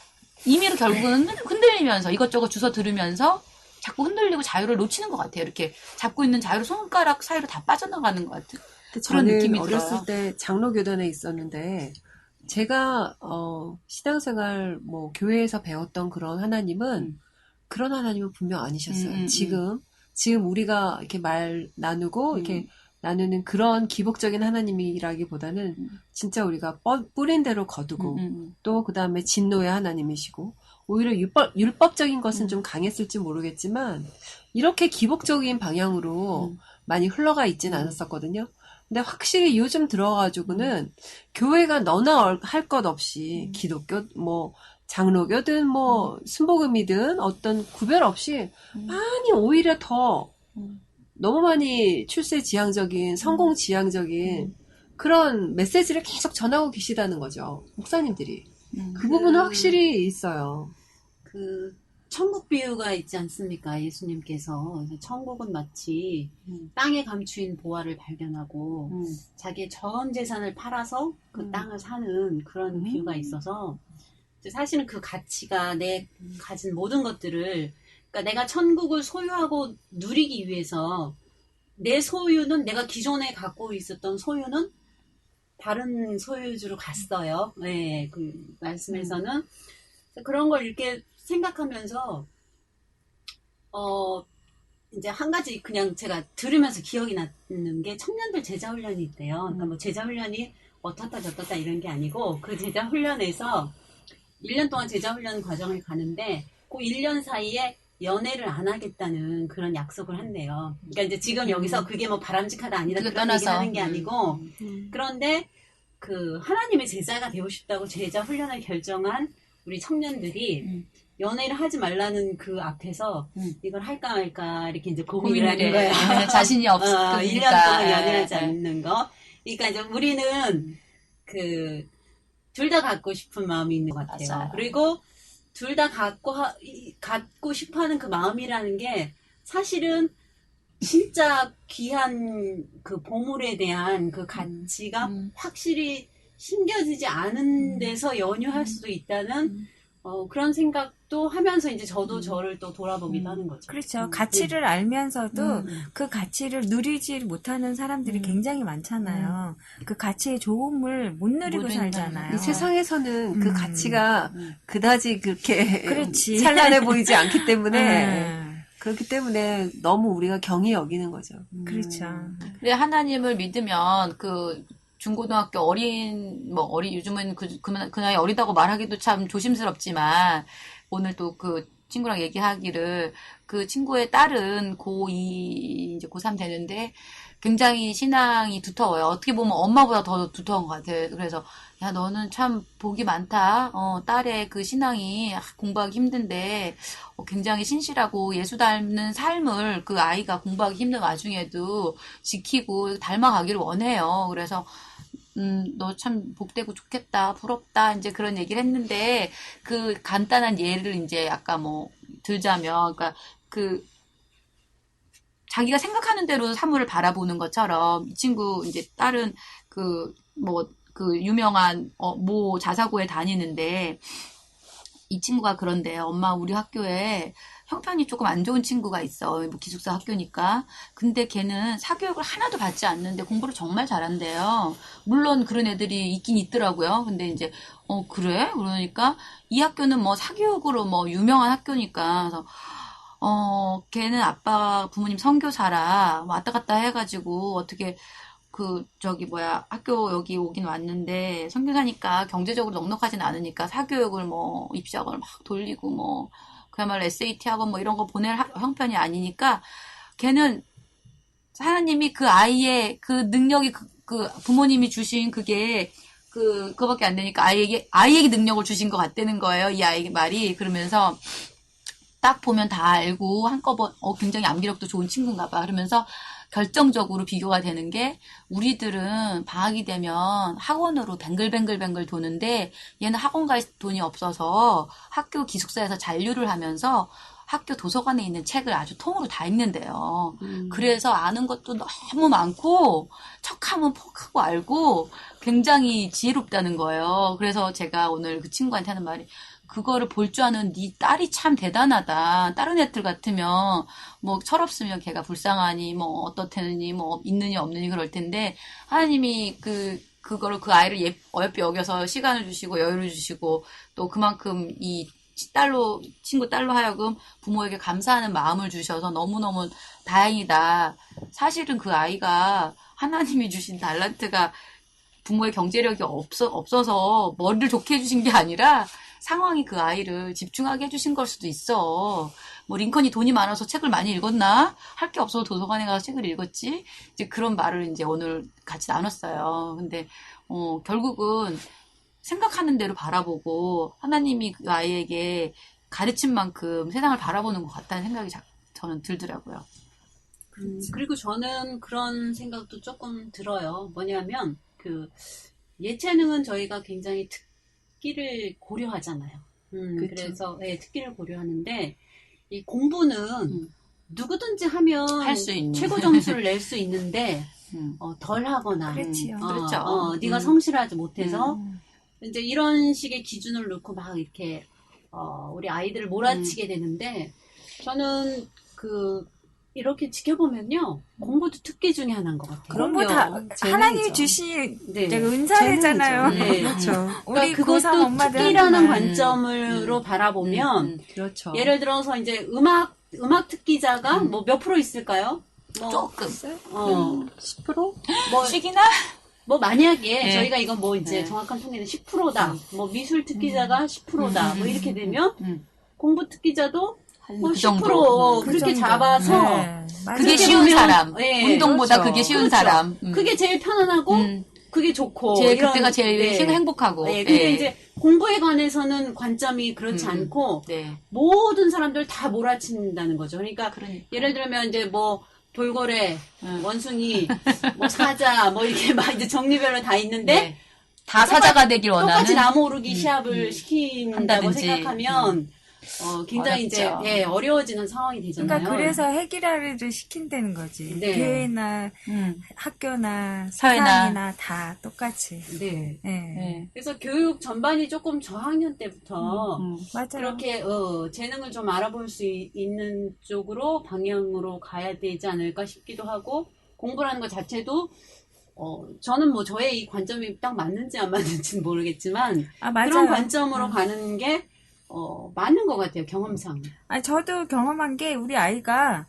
임의로 결국은 흔들리면서 이것저것 주워 들으면서 자꾸 흔들리고 자유를 놓치는 것 같아요. 이렇게 잡고 있는 자유를 손가락 사이로 다 빠져나가는 것 같은 그런 저는 느낌이 어렸을 들어요. 때 장로교단에 있었는데 제가 신앙생활 뭐 교회에서 배웠던 그런 하나님은 그런 하나님은 분명 아니셨어요. 지금 우리가 이렇게 말 나누고 이렇게 나누는 그런 기복적인 하나님이라기보다는 진짜 우리가 뿌린 대로 거두고 또 그 다음에 진노의 하나님이시고 오히려 율법적인 것은 좀 강했을지 모르겠지만 이렇게 기복적인 방향으로 많이 흘러가 있진 않았었거든요. 근데 확실히 요즘 들어가지고는 교회가 너나 할 것 없이 기독교 뭐 장로교든 뭐 순복음이든 어떤 구별 없이 많이 오히려 더 너무 많이 출세지향적인 성공지향적인 그런 메시지를 계속 전하고 계시다는 거죠. 목사님들이. 그 부분은 확실히 있어요. 그 천국 비유가 있지 않습니까? 예수님께서 천국은 마치 땅에 감추인 보화를 발견하고 자기의 전 재산을 팔아서 그 땅을 사는 그런 비유가 있어서 사실은 그 가치가 내 가진 모든 것들을 그러니까 내가 천국을 소유하고 누리기 위해서 내 소유는 내가 기존에 갖고 있었던 소유는 다른 소유주로 갔어요. 네, 그 말씀에서는 그런 걸 이렇게 생각하면서 이제 한 가지 그냥 제가 들으면서 기억이 나는 게 청년들 제자훈련이 있대요. 그러니까 뭐 제자훈련이 어떻다 저떻다 이런 게 아니고 그 제자훈련에서 1년 동안 제자훈련 과정을 가는데 그 1년 사이에 연애를 안 하겠다는 그런 약속을 한대요. 그러니까 이제 지금 여기서 그게 뭐 바람직하다 아니다 그런 떠나서. 얘기를 하는 게 아니고 그런데 그 하나님의 제자가 되고 싶다고 제자 훈련을 결정한 우리 청년들이 연애를 하지 말라는 그 앞에서 이걸 할까 말까 이렇게 이제 고민을 고민을 하는 해. 거야. 자신이 1년 없으니까. 동안 연애하지 않는 거. 그러니까 이제 우리는 둘 다 갖고 싶은 마음이 있는 것 같아요. 맞아요. 그리고 둘 다 갖고 싶어 하는 그 마음이라는 게 사실은 진짜 귀한 그 보물에 대한 그 가치가 확실히 심겨지지 않은 데서 연유할 수도 있다는 그런 생각도 하면서 이제 저도 저를 또 돌아보기도 하는 거죠. 그렇죠. 가치를 알면서도 그 가치를 누리지 못하는 사람들이 굉장히 많잖아요. 그 가치의 좋음을 못 누리고 모르는 살잖아요. 이 세상에서는 그 가치가 그다지 그렇게 그렇지. 찬란해 보이지 않기 때문에 네. 그렇기 때문에 너무 우리가 경히 여기는 거죠. 그렇죠. 근데 하나님을 믿으면 중고등학교 요즘은 그 나이 어리다고 말하기도 참 조심스럽지만, 오늘 또 그 친구랑 얘기하기를, 그 친구의 딸은 고2, 이제 고3 되는데, 굉장히 신앙이 두터워요. 어떻게 보면 엄마보다 더 두터운 것 같아요. 그래서, 야, 너는 참 복이 많다. 딸의 그 신앙이 공부하기 힘든데, 굉장히 신실하고 예수 닮는 삶을 그 아이가 공부하기 힘든 와중에도 지키고 닮아가기를 원해요. 그래서, 너 참 복되고 좋겠다, 부럽다, 이제 그런 얘기를 했는데, 그 간단한 예를 이제 아까 들자면, 그러니까 자기가 생각하는 대로 사물을 바라보는 것처럼, 이 친구 이제 딸은 유명한 모 자사고에 다니는데, 이 친구가 그런데요. 엄마, 우리 학교에 형편이 조금 안 좋은 친구가 있어. 기숙사 학교니까. 근데 걔는 사교육을 하나도 받지 않는데 공부를 정말 잘한대요. 물론 그런 애들이 있긴 있더라고요. 근데 이제, 그래? 그러니까 이 학교는 사교육으로 유명한 학교니까. 그래서, 걔는 아빠 부모님 선교사라 왔다 갔다 해가지고 어떻게 학교 여기 오긴 왔는데, 선교사니까 경제적으로 넉넉하진 않으니까 사교육을 입시학원을 막 돌리고 그야말로 SAT 학원 이런 거 보낼 형편이 아니니까, 걔는 하나님이 그 아이의 그 능력이 그 부모님이 주신 그거밖에 안 되니까 아이에게 능력을 주신 것 같다는 거예요. 이 아이 말이. 그러면서 딱 보면 다 알고 한꺼번에 굉장히 암기력도 좋은 친구인가 봐. 그러면서 결정적으로 비교가 되는 게, 우리들은 방학이 되면 학원으로 뱅글뱅글 도는데 얘는 학원 갈 돈이 없어서 학교 기숙사에서 잔류를 하면서 학교 도서관에 있는 책을 아주 통으로 다 읽는데요. 그래서 아는 것도 너무 많고 척하면 퍽하고 알고 굉장히 지혜롭다는 거예요. 그래서 제가 오늘 그 친구한테 하는 말이, 그거를 볼 줄 아는 네 딸이 참 대단하다. 다른 애들 같으면 철없으면 걔가 불쌍하니 어떻다느니 있느니 없느니 그럴 텐데, 하나님이 그거를 그 아이를 어여삐 여겨서 시간을 주시고 여유를 주시고, 또 그만큼 이 친구 딸로 하여금 부모에게 감사하는 마음을 주셔서 너무너무 다행이다. 사실은 그 아이가 하나님이 주신 달란트가 부모의 경제력이 없어서 머리를 좋게 해주신 게 아니라, 상황이 그 아이를 집중하게 해주신 걸 수도 있어. 링컨이 돈이 많아서 책을 많이 읽었나? 할 게 없어서 도서관에 가서 책을 읽었지? 이제 그런 말을 이제 오늘 같이 나눴어요. 근데, 결국은 생각하는 대로 바라보고, 하나님이 그 아이에게 가르친 만큼 세상을 바라보는 것 같다는 생각이 저는 들더라고요. 그리고 저는 그런 생각도 조금 들어요. 뭐냐면, 예체능은 저희가 굉장히 특기를 고려하잖아요. 그렇죠. 그래서 특기를 고려하는데, 이 공부는 누구든지 하면 할 수 있는. 최고 점수를 낼 수 있는데 덜 하거나 그렇지요. 그렇죠. 네가 성실하지 못해서 이제 이런 식의 기준을 놓고 막 이렇게 우리 아이들을 몰아치게 되는데, 저는 이렇게 지켜보면요, 공부도 특기 중에 하나인 것 같아요. 공부 다 하나님이 주신 은사잖아요. 네. 그렇죠. 우리 그러니까 고3 그것도 엄마들 특기라는 하지만. 관점으로 바라보면, 그렇죠. 예를 들어서 이제 음악 특기자가 몇 프로 있을까요? 조금. 10%? 쉬기나? 만약에 네. 저희가 이건 이제 정확한 통계는 10%다. 미술 특기자가 10%다. 이렇게 되면 공부 특기자도 그 10% 정도. 그렇게 정도. 잡아서 네, 맞아요. 그게 그렇게 쉬운 보면, 사람. 네. 운동보다 그렇죠. 그게 쉬운 그렇죠. 사람. 그게 제일 편안하고 그게 좋고. 그때가 제일 네. 행복하고. 네, 근데 예. 이제 공부에 관해서는 관점이 그렇지 않고, 네. 모든 사람들 다 몰아친다는 거죠. 그러니까, 그러니까. 예를 들면 이제 뭐, 돌고래, 원숭이, 뭐 사자, 뭐 이렇게 막 이제 정리별로 다 있는데, 네. 다 사자가 되길 원하는. 똑같이 나무 오르기 시합을 시킨다고 한다든지. 생각하면, 굉장히 이제, 어렵죠. 예, 어려워지는 상황이 되잖아요. 그러니까 그래서 해결하를 시킨다는 거지. 네. 교회나 학교나 사회나. 사상이나 다 똑같이. 네. 네. 네. 그래서 교육 전반이 조금 저학년 때부터, 맞아요. 그렇게 재능을 좀 알아볼 수 있는 쪽으로 방향으로 가야 되지 않을까 싶기도 하고 공부라는 것 자체도 저는 뭐 저의 이 관점이 딱 맞는지 안 맞는지는 모르겠지만 맞아요. 그런 관점으로 가는 게 맞는 것 같아요, 경험상. 저도 경험한 게 우리 아이가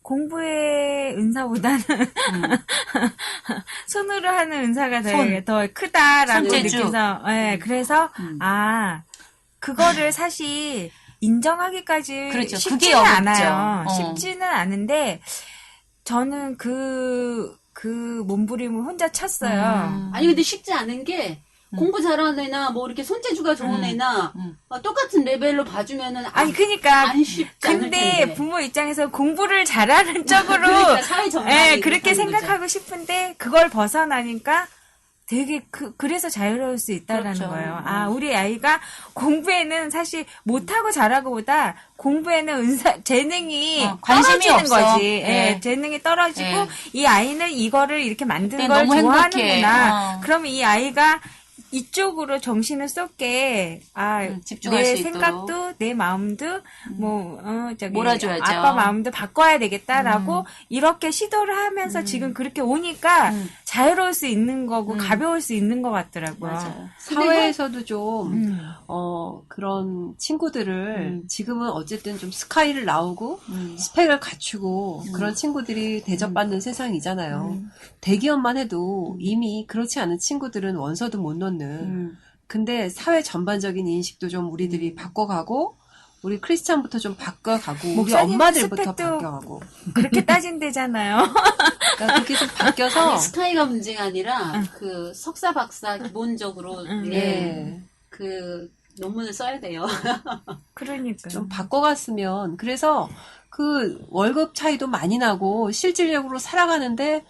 공부의 은사보다는 손으로 하는 은사가 더 크다라고 손재주. 느껴서 그래서 그거를 사실 인정하기까지 그렇죠. 쉽지는 그게 어렵죠. 않아요. 쉽지는 않은데 저는 그 몸부림을 혼자 쳤어요. 아니 근데 쉽지 않은 게 공부 잘하는 애나 뭐 이렇게 손재주가 좋은 애나 똑같은 레벨로 봐주면은 그러니까 안 쉽지 않을 근데 텐데. 부모 입장에서 공부를 잘하는 쪽으로 그러니까 사회 전반이 그렇게 그렇다는 생각하고 싶은데 그걸 벗어나니까 되게 그래서 자유로울 수 있다라는 그렇죠. 거예요. 우리 아이가 공부에는 사실 못하고 잘하고보다 공부에는 재능이 관심이 떨어지는 없어. 거지. 네. 재능이 떨어지고 네. 이 아이는 이거를 이렇게 만드는 네, 걸 너무 좋아하는구나. 행복해. 그러면 이 아이가 이쪽으로 정신을 쏟게 집중할 내 수 있도록. 생각도 내 마음도 몰아줘야죠. 아빠 마음도 바꿔야 되겠다라고 이렇게 시도를 하면서 지금 그렇게 오니까 자유로울 수 있는 거고 가벼울 수 있는 것 같더라고요. 맞아요. 사회에서도 좀 그런 친구들을 지금은 어쨌든 좀 스카이를 나오고 스펙을 갖추고 그런 친구들이 대접받는 세상이잖아요. 대기업만 해도 이미 그렇지 않은 친구들은 원서도 못 넣는. 근데 사회 전반적인 인식도 좀 우리들이 바꿔가고 우리 크리스찬부터 좀 바꿔가고 우리 목사님 엄마들부터 스펙도 바뀌어가고 그렇게 따진대잖아요. 그러니까 그렇게 좀 바뀌어서 스카이가 문제가 아니라 그 석사 박사 기본적으로 그 논문을 써야 돼요. 그러니까 좀 바꿔갔으면 그래서 그 월급 차이도 많이 나고 실질적으로 살아가는데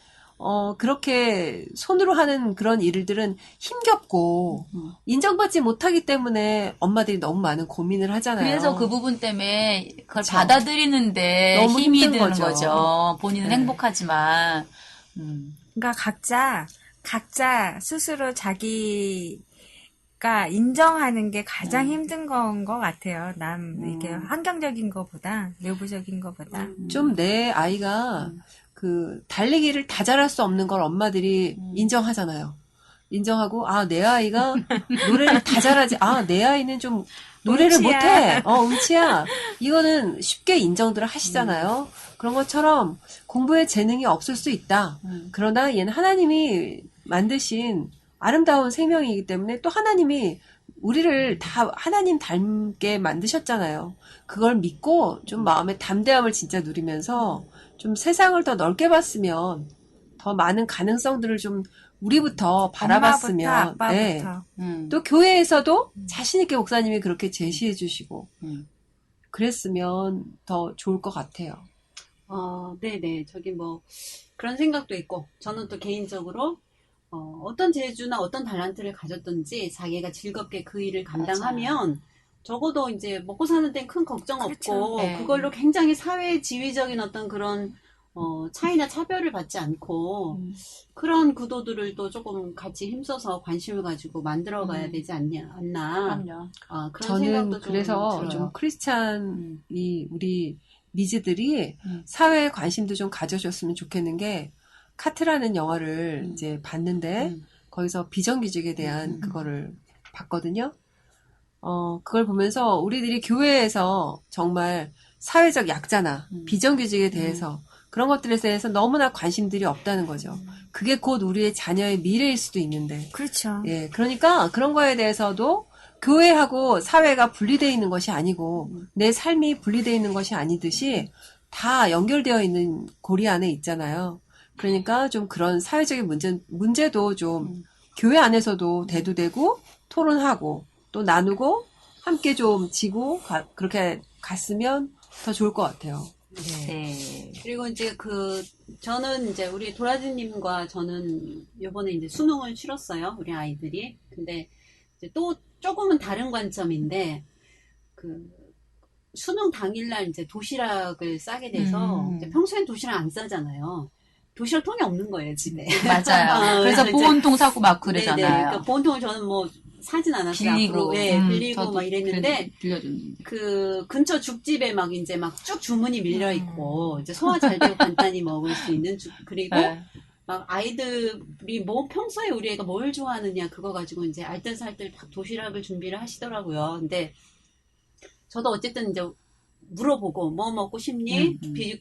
그렇게 손으로 하는 그런 일들은 힘겹고 인정받지 못하기 때문에 엄마들이 너무 많은 고민을 하잖아요. 그래서 그 부분 때문에 그걸 그쵸. 받아들이는데 너무 힘이 힘든 드는 거죠. 거죠. 본인은 네. 행복하지만. 그러니까 각자 스스로 자기가 인정하는 게 가장 힘든 건 것 같아요. 이게 환경적인 것보다 내부적인 것보다. 좀 내 아이가 그 달리기를 다 잘할 수 없는 걸 엄마들이 인정하잖아요. 인정하고 내 아이가 노래를 다 잘하지. 내 아이는 좀 노래를 음치야. 못해. 음치야. 이거는 쉽게 인정들을 하시잖아요. 그런 것처럼 공부에 재능이 없을 수 있다. 그러나 얘는 하나님이 만드신 아름다운 생명이기 때문에 또 하나님이 우리를 다 하나님 닮게 만드셨잖아요. 그걸 믿고 좀 마음의 담대함을 진짜 누리면서 좀 세상을 더 넓게 봤으면 더 많은 가능성들을 좀 우리부터 바라봤으면 엄마부터 아빠부터. 또 교회에서도 자신 있게 목사님이 그렇게 제시해 주시고 그랬으면 더 좋을 것 같아요. 네네. 저기 뭐 그런 생각도 있고 저는 또 개인적으로 어떤 재주나 어떤 달란트를 가졌든지 자기가 즐겁게 그 일을 감당하면 적어도 이제 먹고 사는 데는 큰 걱정 그렇죠. 없고 네. 그걸로 굉장히 사회 지위적인 어떤 그런 차이나 차별을 받지 않고 그런 구도들을 또 조금 같이 힘써서 관심을 가지고 만들어가야 되지 않나. 그럼요. 그런 저는 생각도 그래서 들어요. 좀 크리스찬이 우리 미즈들이 사회에 관심도 좀 가져줬으면 좋겠는 게 카트라는 영화를 이제 봤는데 거기서 비정규직에 대한 그거를 봤거든요. 그걸 보면서 우리들이 교회에서 정말 사회적 약자나 비정규직에 대해서 그런 것들에 대해서 너무나 관심들이 없다는 거죠. 그게 곧 우리의 자녀의 미래일 수도 있는데. 그렇죠. 예, 그러니까 그런 거에 대해서도 교회하고 사회가 분리되어 있는 것이 아니고 내 삶이 분리되어 있는 것이 아니듯이 다 연결되어 있는 고리 안에 있잖아요. 그러니까 좀 그런 사회적인 문제도 좀 교회 안에서도 대두되고 토론하고 또 나누고 함께 좀 지고 그렇게 갔으면 더 좋을 것 같아요. 네. 그리고 이제 저는 이제 우리 도라지님과 저는 요번에 이제 수능을 치렀어요. 우리 아이들이. 근데 이제 또 조금은 다른 관점인데, 수능 당일날 이제 도시락을 싸게 돼서, 이제 평소엔 도시락 안 싸잖아요. 도시락 통이 없는 거예요, 집에. 맞아요. 그래서 이제 보온통 사고 막 네네. 그러잖아요. 그러니까 보온통을 저는 뭐 사진 않았어요. 빌리고, 앞으로. 빌리고 저도 막 이랬는데, 빌려줬는데. 근처 죽집에 막 이제 막 쭉 주문이 밀려 있고, 이제 소화 잘 되고 간단히 먹을 수 있는 그리고 네. 막 아이들이 뭐 평소에 우리 애가 뭘 좋아하느냐 그거 가지고 이제 알뜰살뜰 도시락을 준비를 하시더라고요. 근데 저도 어쨌든 이제 물어보고 뭐 먹고 싶니?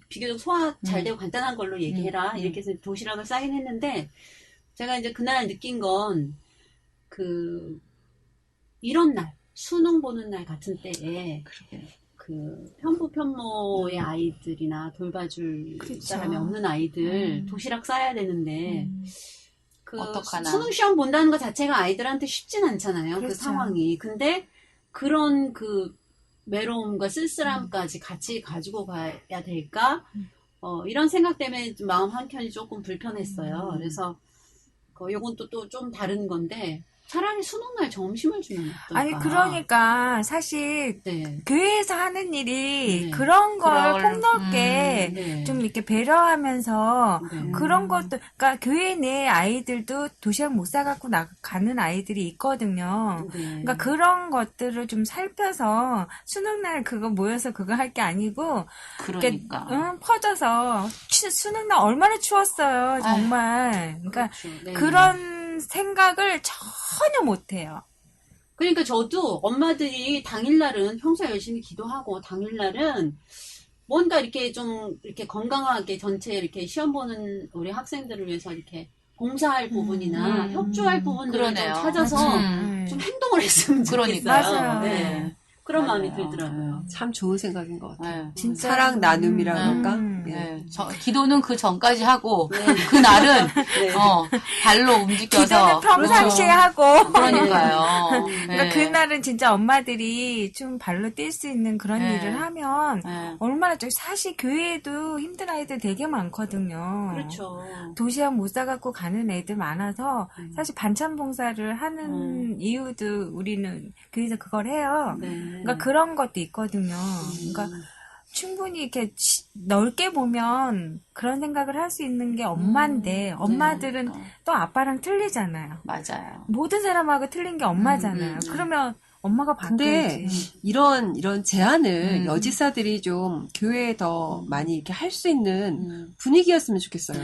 비교적 소화 잘 되고 간단한 걸로 얘기해라. 이렇게 해서 도시락을 싸긴 했는데 제가 이제 그날 느낀 건 이런 날 수능 보는 날 같은 때에 편부 편모의 아이들이나 돌봐줄 그렇죠. 사람이 없는 아이들 도시락 싸야 되는데 어떡하나. 수능 시험 본다는 것 자체가 아이들한테 쉽진 않잖아요. 그 그렇죠. 상황이. 근데 그런 외로움과 쓸쓸함까지 같이 가지고 가야 될까? 이런 생각 때문에 좀 마음 한켠이 조금 불편했어요. 그래서 요건 또 좀 다른 건데 차라리 수능날 점심을 주면 어떨까? 아니, 그러니까, 사실, 네. 교회에서 하는 일이 네. 그런 걸 그럴, 폭넓게 네. 좀 이렇게 배려하면서 네. 그런 것도, 그러니까 교회 내 아이들도 도시락 못 싸갖고 가는 아이들이 있거든요. 네. 그러니까 그런 것들을 좀 살펴서 수능날 그거 모여서 그거 할 게 아니고, 그러니까. 퍼져서 수능날 얼마나 추웠어요, 정말. 그러니까 그렇죠. 네. 그런 생각을 전혀 못해요. 그러니까 저도 엄마들이 당일날은 평소에 열심히 기도하고 당일날은 뭔가 이렇게 좀 이렇게 건강하게 전체 이렇게 시험 보는 우리 학생들을 위해서 이렇게 봉사할 부분이나 협조할 부분들을 그러네요. 좀 찾아서 좀 행동을 했으면 좋겠어요. 맞아요. 네. 그런 맞아요. 마음이 들더라고요. 참 좋은 생각인 것 같아요. 네. 진짜 사랑 나눔이라 그럴까? 네. 네. 기도는 그 전까지 하고, 네. 그날은, 네. 발로 움직여서. 기도는 평상시에 하고. 그러니까요. 그러니까 네. 그날은 진짜 엄마들이 좀 발로 뛸 수 있는 그런 네. 일을 하면 네. 얼마나 사실 교회에도 힘든 아이들 되게 많거든요. 그렇죠. 도시락 못 사갖고 가는 애들 많아서 사실 반찬 봉사를 하는 이유도 우리는 교회에서 그걸 해요. 네. 그러니까 그런 것도 있거든요. 그러니까 충분히 이렇게 넓게 보면 그런 생각을 할 수 있는 게 엄마인데 엄마들은 또 아빠랑 틀리잖아요. 맞아요. 모든 사람하고 틀린 게 엄마잖아요. 그러면 엄마가 근데 바뀌어야지. 이런 제안을 여지사들이 좀 교회에 더 많이 이렇게 할 수 있는 분위기였으면 좋겠어요.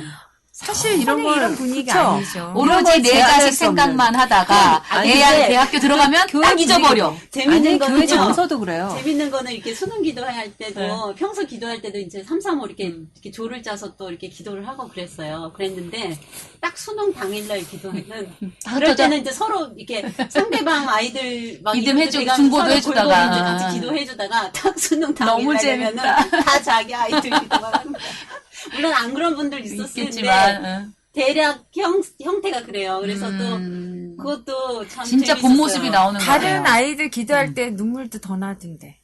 사실 이런 전혀 걸 이런 분위기 그쵸? 아니죠. 오로지 내 제한할 자식 수 없는. 생각만 하다가 아니, 애야 근데 대학교 들어가면 교회 딱 잊어버려. 재밌는 아니, 거는요. 교회 정서도 그래요. 재밌는 거는 이렇게 수능 기도할 때도 평소 기도할 때도 이제 3, 3, 5 이렇게 조를 짜서 또 이렇게 기도를 하고 그랬는데 딱 수능 당일날 기도하는 그럴 때는 이제 서로 이렇게 상대방 아이들 막 믿음 이름도 해주고 대가면서 중보도 서로 해주다가. 골고루 이제 같이 기도해주다가 딱 수능 당일날 되면은 다 자기 아이들 기도만 하는 거야. 물론 안 그런 분들 있었을 텐데 있겠지만 대략 형태가 그래요. 그래서 또 그것도 참 진짜 재밌었어요. 본 모습이 나오는 거예요. 다른 아이들 기도할 때 눈물도 더 나던데.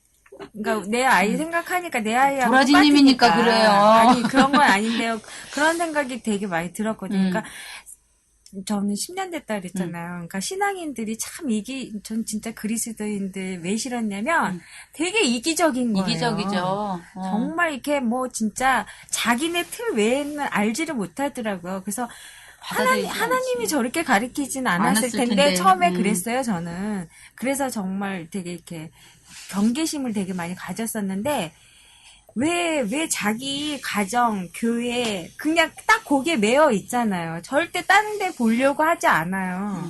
그러니까 내 아이 생각하니까 내 아이하고 도라지님이니까 똑같으니까. 그래요. 아니 그런 건 아닌데요. 그런 생각이 되게 많이 들었거든요. 그러니까 저는 10년 됐다 그랬잖아요. 그러니까 신앙인들이 참 전 진짜 그리스도인들 왜 싫었냐면 되게 이기적인 거예요. 이기적이죠. 정말 이렇게 뭐 진짜 자기네 틀 외에는 알지를 못하더라고요. 그래서 하나님이 저렇게 가르치진 않았을 텐데 처음에 그랬어요, 저는. 그래서 정말 되게 이렇게 경계심을 되게 많이 가졌었는데 왜 자기 가정, 교회 그냥 딱 거기에 매여 있잖아요. 절대 다른 데 보려고 하지 않아요.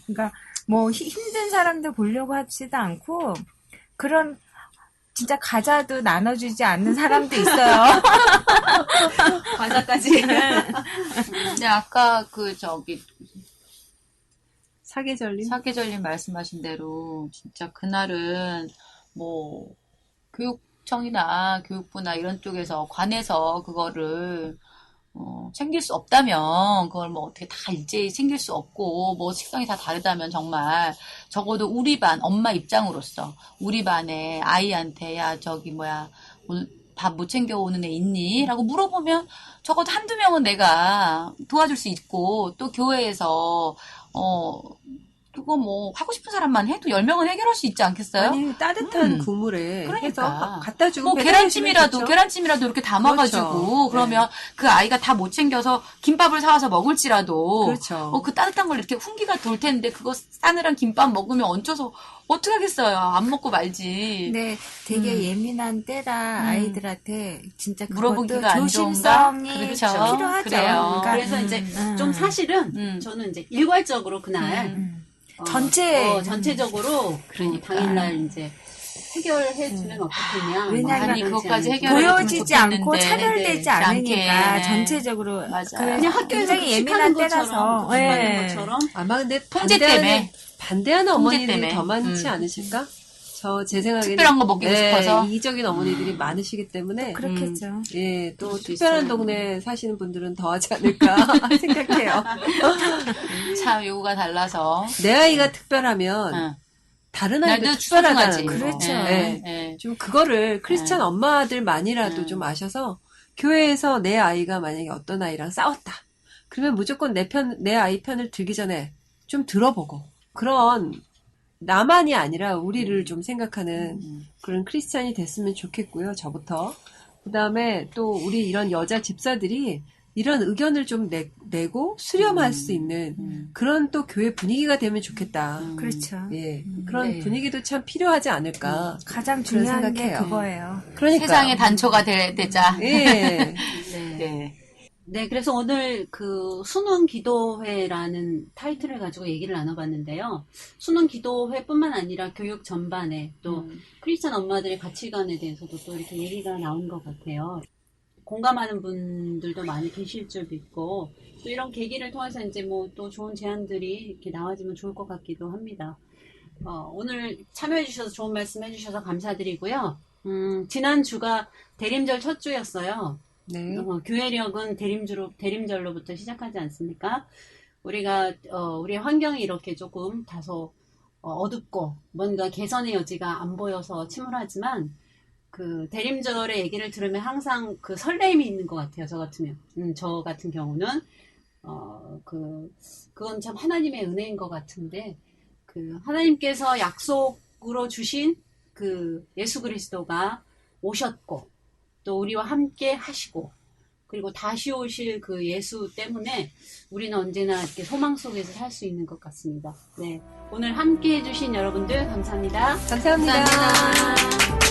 그러니까 뭐 힘든 사람들 보려고 하지도 않고 그런 진짜 과자도 나눠주지 않는 사람도 있어요. 과자까지. 근데 아까 사계절님 말씀하신 대로 진짜 그날은 뭐 교육청이나 교육부나 이런 쪽에서 관해서 그거를 챙길 수 없다면, 그걸 뭐 어떻게 다 일제히 챙길 수 없고, 뭐 식성이 다 다르다면 정말, 적어도 우리 반, 엄마 입장으로서, 우리 반에 아이한테, 야, 저기 뭐야, 오늘 밥 못 챙겨오는 애 있니? 라고 물어보면, 적어도 한두 명은 내가 도와줄 수 있고, 또 교회에서, 그거 뭐, 하고 싶은 사람만 해도 10명은 해결할 수 있지 않겠어요? 아니, 따뜻한 국물에 그러니까. 해서 갖다 주고 뭐 배달해주면 좋죠. 계란찜이라도 이렇게 담아가지고 그렇죠. 그러면 그 아이가 다 못 챙겨서 김밥을 사와서 먹을지라도 그렇죠. 그 따뜻한 걸 이렇게 훈기가 돌 텐데 그거 싸늘한 김밥 먹으면 얹혀서 어떻게 하겠어요? 안 먹고 말지. 근데 되게 예민한 때라 아이들한테 진짜 그것도 물어보기가 안 조심성이 좋은가? 그렇죠. 필요하죠. 그래요. 그러니까 그래서 이제 좀 사실은 저는 이제 일괄적으로 그날 전체적으로 그러니까. 당일날 이제 해결해주면 어떻겠냐. 왜냐하면 아니, 그것까지 해결 해결해 보여지지 좋겠는데. 않고 차별되지 네, 않으니까 않게. 전체적으로 맞아. 그래서 그냥 학교에서 굉장히 예민한 때라서 것처럼 예. 것처럼 아마 근데 통제 때문에. 반대하는 통제 어머니들이 때문에. 더 많지 않으실까? 제 생각에는 특별한 거 먹이고 싶어서. 이기적인 어머니들이 많으시기 때문에 그렇겠죠. 예, 또 그럴 수 특별한 있어요. 동네에 사시는 분들은 더 하지 않을까 생각해요. 참 요구가 달라서. 내 아이가 특별하면 응. 다른 아이도 나도 특별하다는 소중하지. 거. 그렇죠. 예. 예. 좀 그거를 크리스찬 엄마들만이라도 좀 아셔서 교회에서 내 아이가 만약에 어떤 아이랑 싸웠다. 그러면 무조건 내 아이 편을 들기 전에 좀 들어보고 그런 나만이 아니라 우리를 좀 생각하는 그런 크리스찬이 됐으면 좋겠고요. 저부터. 그 다음에 또 우리 이런 여자 집사들이 이런 의견을 좀 내고 수렴할 수 있는 그런 또 교회 분위기가 되면 좋겠다. 그렇죠. 예. 그런 네. 분위기도 참 필요하지 않을까. 가장 그런 중요한 게 생각해요. 그거예요. 그러니까. 세상의 단초가 되자. 예. 네. 네. 네, 그래서 오늘 그 수능 기도회라는 타이틀을 가지고 얘기를 나눠봤는데요. 수능 기도회뿐만 아니라 교육 전반에 또 크리스찬 엄마들의 가치관에 대해서도 또 이렇게 얘기가 나온 것 같아요. 공감하는 분들도 많이 계실 줄 믿고 또 이런 계기를 통해서 이제 뭐 또 좋은 제안들이 이렇게 나와지면 좋을 것 같기도 합니다. 오늘 참여해주셔서 좋은 말씀 해주셔서 감사드리고요. 지난 주가 대림절 첫 주였어요. 네. 교회력은 대림절로부터 시작하지 않습니까? 우리가, 우리의 환경이 이렇게 조금 다소 어둡고 뭔가 개선의 여지가 안 보여서 침울하지만 그 대림절의 얘기를 들으면 항상 그 설레임이 있는 것 같아요. 저 같은 경우는, 그건 참 하나님의 은혜인 것 같은데, 그 하나님께서 약속으로 주신 그 예수 그리스도가 오셨고, 또 우리와 함께 하시고 그리고 다시 오실 그 예수 때문에 우리는 언제나 이렇게 소망 속에서 살 수 있는 것 같습니다. 네, 오늘 함께 해주신 여러분들 감사합니다. 감사합니다. 감사합니다.